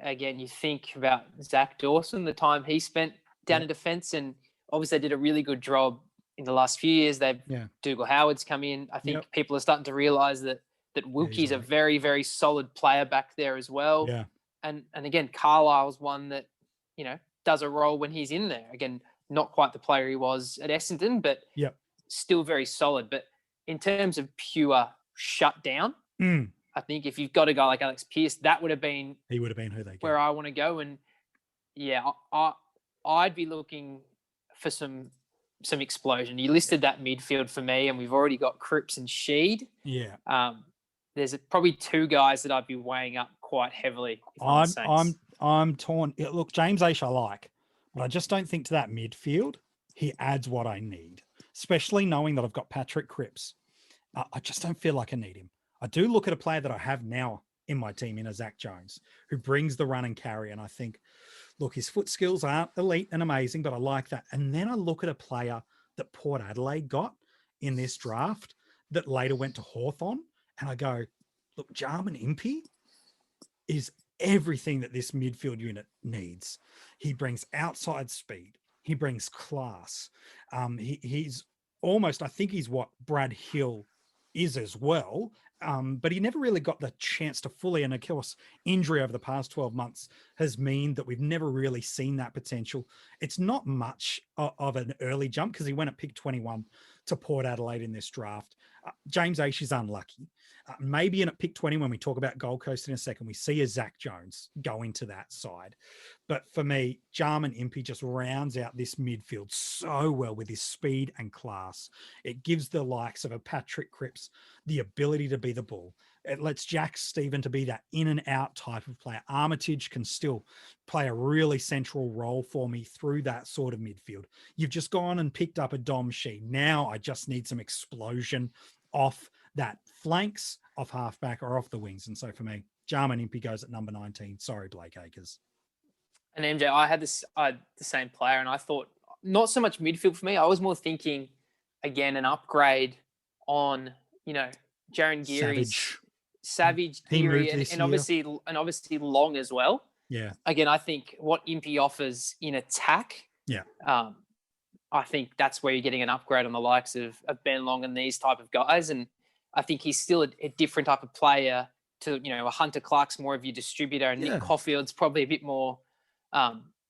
again, you think about Zach Dawson, the time he spent down in defence, and obviously they did a really good job in the last few years. Dougal Howard's come in. I think people are starting to realise that Wilkie's a very, very solid player back there as well. Yeah. And again, Carlisle's one that, does a role when he's in there. Again, not quite the player he was at Essendon, but still very solid. But in terms of pure shutdown, I think if you've got a guy like Alex Pearce, he would have been who they get. Where I want to go. And I'd be looking for some explosion. You listed that midfield for me, and we've already got Cripps and Sheed. Yeah. There's probably 2 guys that I'd be weighing up quite heavily. I'm torn. Look, James Aish I like, but I just don't think to that midfield he adds what I need, especially knowing that I've got Patrick Cripps. I just don't feel like I need him. I do look at a player that I have now in my team in a Zach Jones, who brings the run and carry. And I think, look, his foot skills aren't elite and amazing, but I like that. And then I look at a player that Port Adelaide got in this draft that later went to Hawthorn, and I go, look, Jarman Impey is everything that this midfield unit needs. He brings outside speed. He brings class. He's almost, I think he's what Brad Hill is as well. But he never really got the chance to fully, and of course, injury over the past 12 months has meant that we've never really seen that potential. It's not much of an early jump because he went at pick 21 to Port Adelaide in this draft. James Aish is unlucky. Maybe in at pick 20, when we talk about Gold Coast in a second, we see a Zach Jones go into that side. But for me, Jarman Impey just rounds out this midfield so well with his speed and class. It gives the likes of a Patrick Cripps the ability to be the bull. It lets Jack Stephen to be that in and out type of player. Armitage can still play a really central role for me through that sort of midfield. You've just gone and picked up a Dom Sheed. Now I just need some explosion off that flanks, off halfback, or off the wings. And so for me, Jarman Impey goes at number 19. Sorry, Blake Acres. And MJ, I had the same player, and I thought not so much midfield for me. I was more thinking, again, an upgrade on, Jaron Geary's Savage, He Geary, moved this and year. obviously Long as well. Yeah. Again, I think what Impey offers in attack, Yeah. I think that's where you're getting an upgrade on the likes of Ben Long and these type of guys. And I think he's still a different type of player to, a Hunter Clark's more of your distributor, and Nick Caulfield's probably a bit more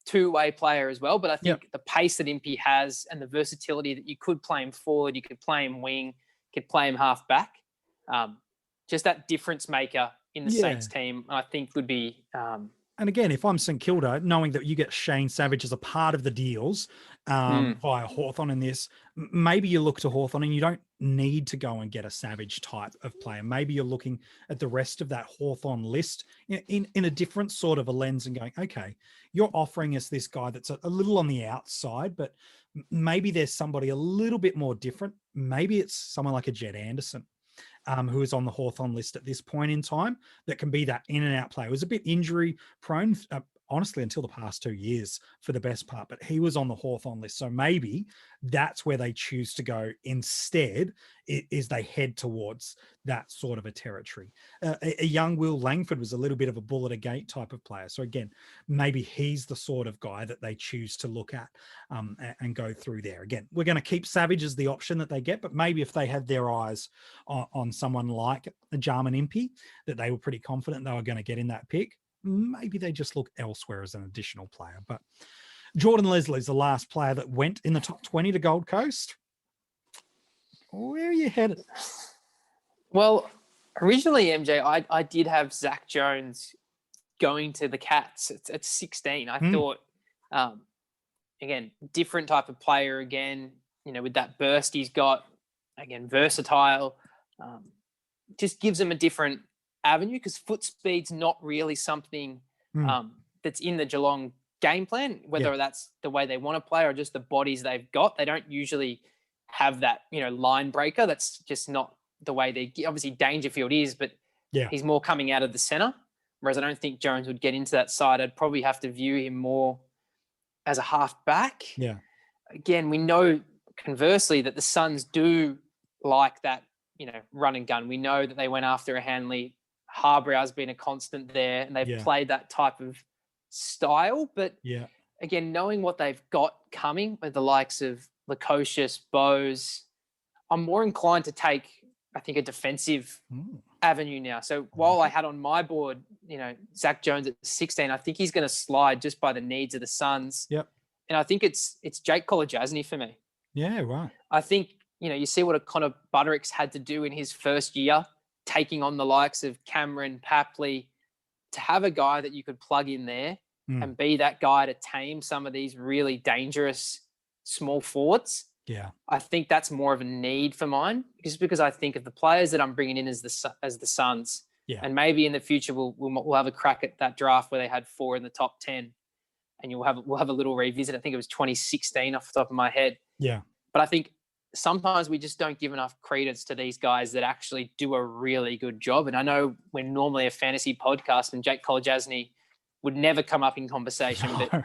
two-way player as well. But I think the pace that Impey has and the versatility that you could play him forward, you could play him wing, you could play him half back. Just that difference maker in the Saints team, I think would be. And again, if I'm St Kilda, knowing that you get Shane Savage as a part of the deals via Hawthorn in this, maybe you look to Hawthorn and you don't need to go and get a Savage type of player. Maybe you're looking at the rest of that Hawthorn list in a different sort of a lens and going, okay, you're offering us this guy that's a little on the outside, but maybe there's somebody a little bit more different. Maybe it's someone like a Jed Anderson. Who is on the Hawthorn list at this point in time that can be that in and out player. It was a bit injury prone, honestly, until the past 2 years for the best part, but he was on the Hawthorn list. So maybe that's where they choose to go instead, is they head towards that sort of a territory. A young Will Langford was a little bit of a bull at a gate type of player. So again, maybe he's the sort of guy that they choose to look at and go through there. Again, we're going to keep Savage as the option that they get, but maybe if they had their eyes on someone like Jarman Impey, that they were pretty confident they were going to get in that pick, maybe they just look elsewhere as an additional player. But Jordan Leslie's the last player that went in the top 20 to Gold Coast. Where are you headed? Well, originally, MJ, I did have Zach Jones going to the Cats at 16. I thought, again, different type of player again, with that burst he's got, again, versatile, just gives him a different avenue, because foot speed's not really something that's in the Geelong game plan, whether that's the way they want to play or just the bodies they've got. They don't usually have that, line breaker. That's just not the way they – obviously Dangerfield is, but he's more coming out of the centre, whereas I don't think Jones would get into that side. I'd probably have to view him more as a half-back. Yeah. Again, we know conversely that the Suns do like that, run and gun. We know that they went after a Hanley. Harbrow's been a constant there, and they've played that type of style. But again, knowing what they've got coming with the likes of Lukosius, Bose, I'm more inclined to take, I think, a defensive avenue now. So while I had on my board, Zach Jones at 16, I think he's going to slide just by the needs of the Suns. Yep. And I think it's Jake Kolodjasny for me. Yeah, right. I think, you see what a Connor Butterick's had to do in his first year, taking on the likes of Cameron, Papley, to have a guy that you could plug in there and be that guy to tame some of these really dangerous small forwards. Yeah. I think that's more of a need for mine, just because I think of the players that I'm bringing in as the Suns. Yeah. And maybe in the future we'll have a crack at that draft where they had 4 in the top 10, and we'll have a little revisit. I think it was 2016 off the top of my head. Yeah. But I think sometimes we just don't give enough credence to these guys that actually do a really good job. And I know we're normally a fantasy podcast and Jake Kolodjasny would never come up in conversation, but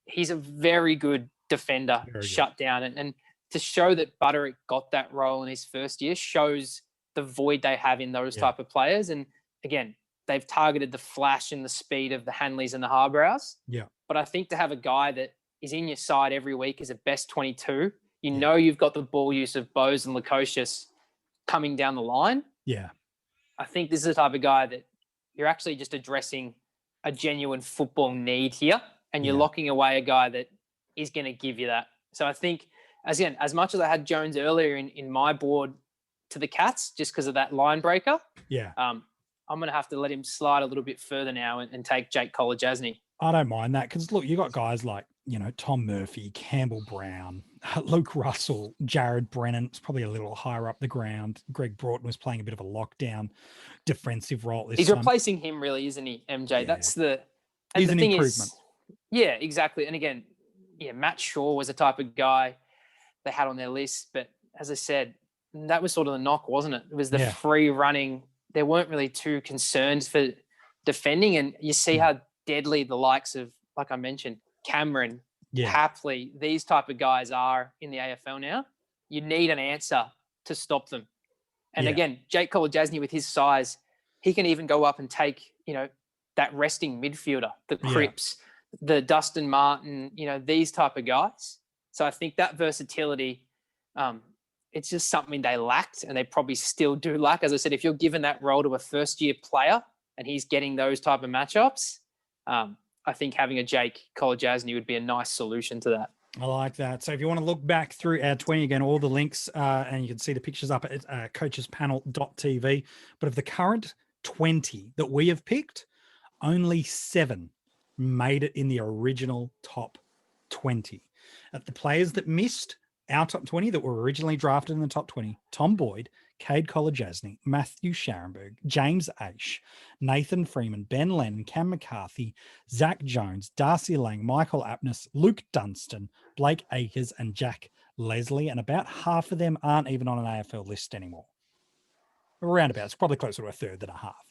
he's a very good defender, shut down. And to show that Butterick got that role in his first year shows the void they have in those type of players. And again, they've targeted the flash and the speed of the Hanleys and the Harbrows. Yeah. But I think to have a guy that is in your side every week as a best 22, you've got the ball use of Bose and Lukosius coming down the line. Yeah. I think this is the type of guy that you're actually just addressing a genuine football need here, and you're locking away a guy that is going to give you that. So I think, as much as I had Jones earlier in my board to the Cats, just because of that line breaker, I'm going to have to let him slide a little bit further now and take Jake Kolodjasny. I don't mind that, because look, you got guys like, Tom Murphy, Campbell Brown, Luke Russell, Jared Brennan. It's probably a little higher up the ground. Greg Broughton was playing a bit of a lockdown defensive role. He's replacing him, really, isn't he, MJ? Yeah. He's an improvement. Yeah, exactly. And again, Matt Shaw was the type of guy they had on their list. But as I said, that was sort of the knock, wasn't it? It was the free running. They weren't really too concerned for defending. And you see how deadly the likes of, like I mentioned, Cameron, Papley, these type of guys are in the AFL now. you need an answer to stop them. And Yeah. again, Jake Kolodjasny with his size, he can even go up and take, that resting midfielder, the Cripps, the Dustin Martin, these type of guys. So I think that versatility, it's just something they lacked, and they probably still do lack. As I said, if you're given that role to a first-year player and he's getting those type of matchups, I think having a Jake Kolodjasny would be a nice solution to that. I like that. So if you want to look back through our 20, again, all the links, and you can see the pictures up at coachespanel.tv. But of the current 20 that we have picked, only 7 made it in the original top 20. The players that missed our top 20 that were originally drafted in the top 20, Tom Boyd, Cade Kolodjasny, Matthew Scharenberg, James Aish, Nathan Freeman, Ben Lennon, Cam McCarthy, Zach Jones, Darcy Lang, Michael Apnes, Luke Dunstan, Blake Akers, and Jack Leslie. And about half of them aren't even on an AFL list anymore. Around about, it's probably closer to a third than a half.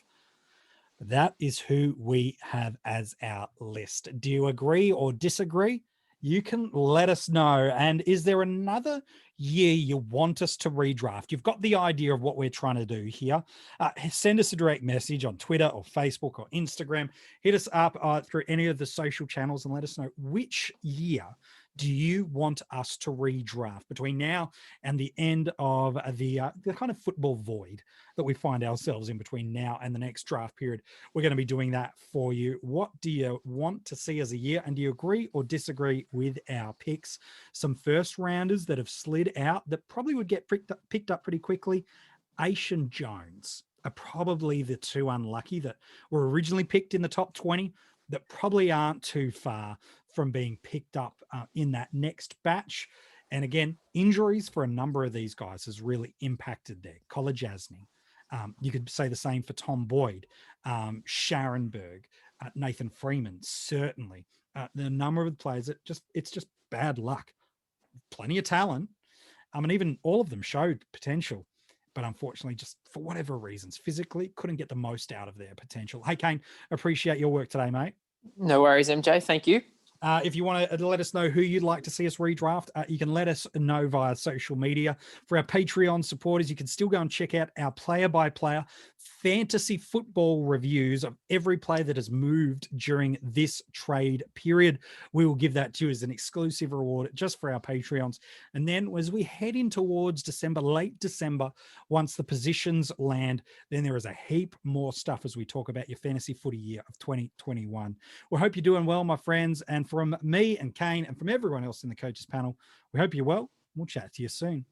That is who we have as our list. Do you agree or disagree? You can let us know. And is there another year you want us to redraft? You've got the idea of what we're trying to do here. Send us a direct message on Twitter or Facebook or Instagram. Hit us up through any of the social channels and let us know which year do you want us to redraft between now and the end of the kind of football void that we find ourselves in between now and the next draft period. We're going to be doing that for you. What do you want to see as a year? And do you agree or disagree with our picks? Some first rounders that have slid out that probably would get picked up pretty quickly. Aish and Jones are probably the two unlucky that were originally picked in the top 20 that probably aren't too far from being picked up in that next batch. And again, injuries for a number of these guys has really impacted there. Kolodjasny. You could say the same for Tom Boyd, Scharenberg, Nathan Freeman, certainly. The number of players that it's just bad luck. Plenty of talent. And even all of them showed potential, but unfortunately, just for whatever reasons, physically couldn't get the most out of their potential. Hey, Kane, appreciate your work today, mate. No worries, MJ. Thank you. If you want to let us know who you'd like to see us redraft, you can let us know via social media. For our Patreon supporters, you can still go and check out our player-by-player fantasy football reviews of every player that has moved during this trade period. We will give that to you as an exclusive reward just for our Patreons. And then as we head in towards December, late December, once the positions land, then there is a heap more stuff as we talk about your fantasy footy year of 2021. We hope you're doing well, my friends. And from me and Kane and from everyone else in the coaches panel, we hope you're well. We'll chat to you soon.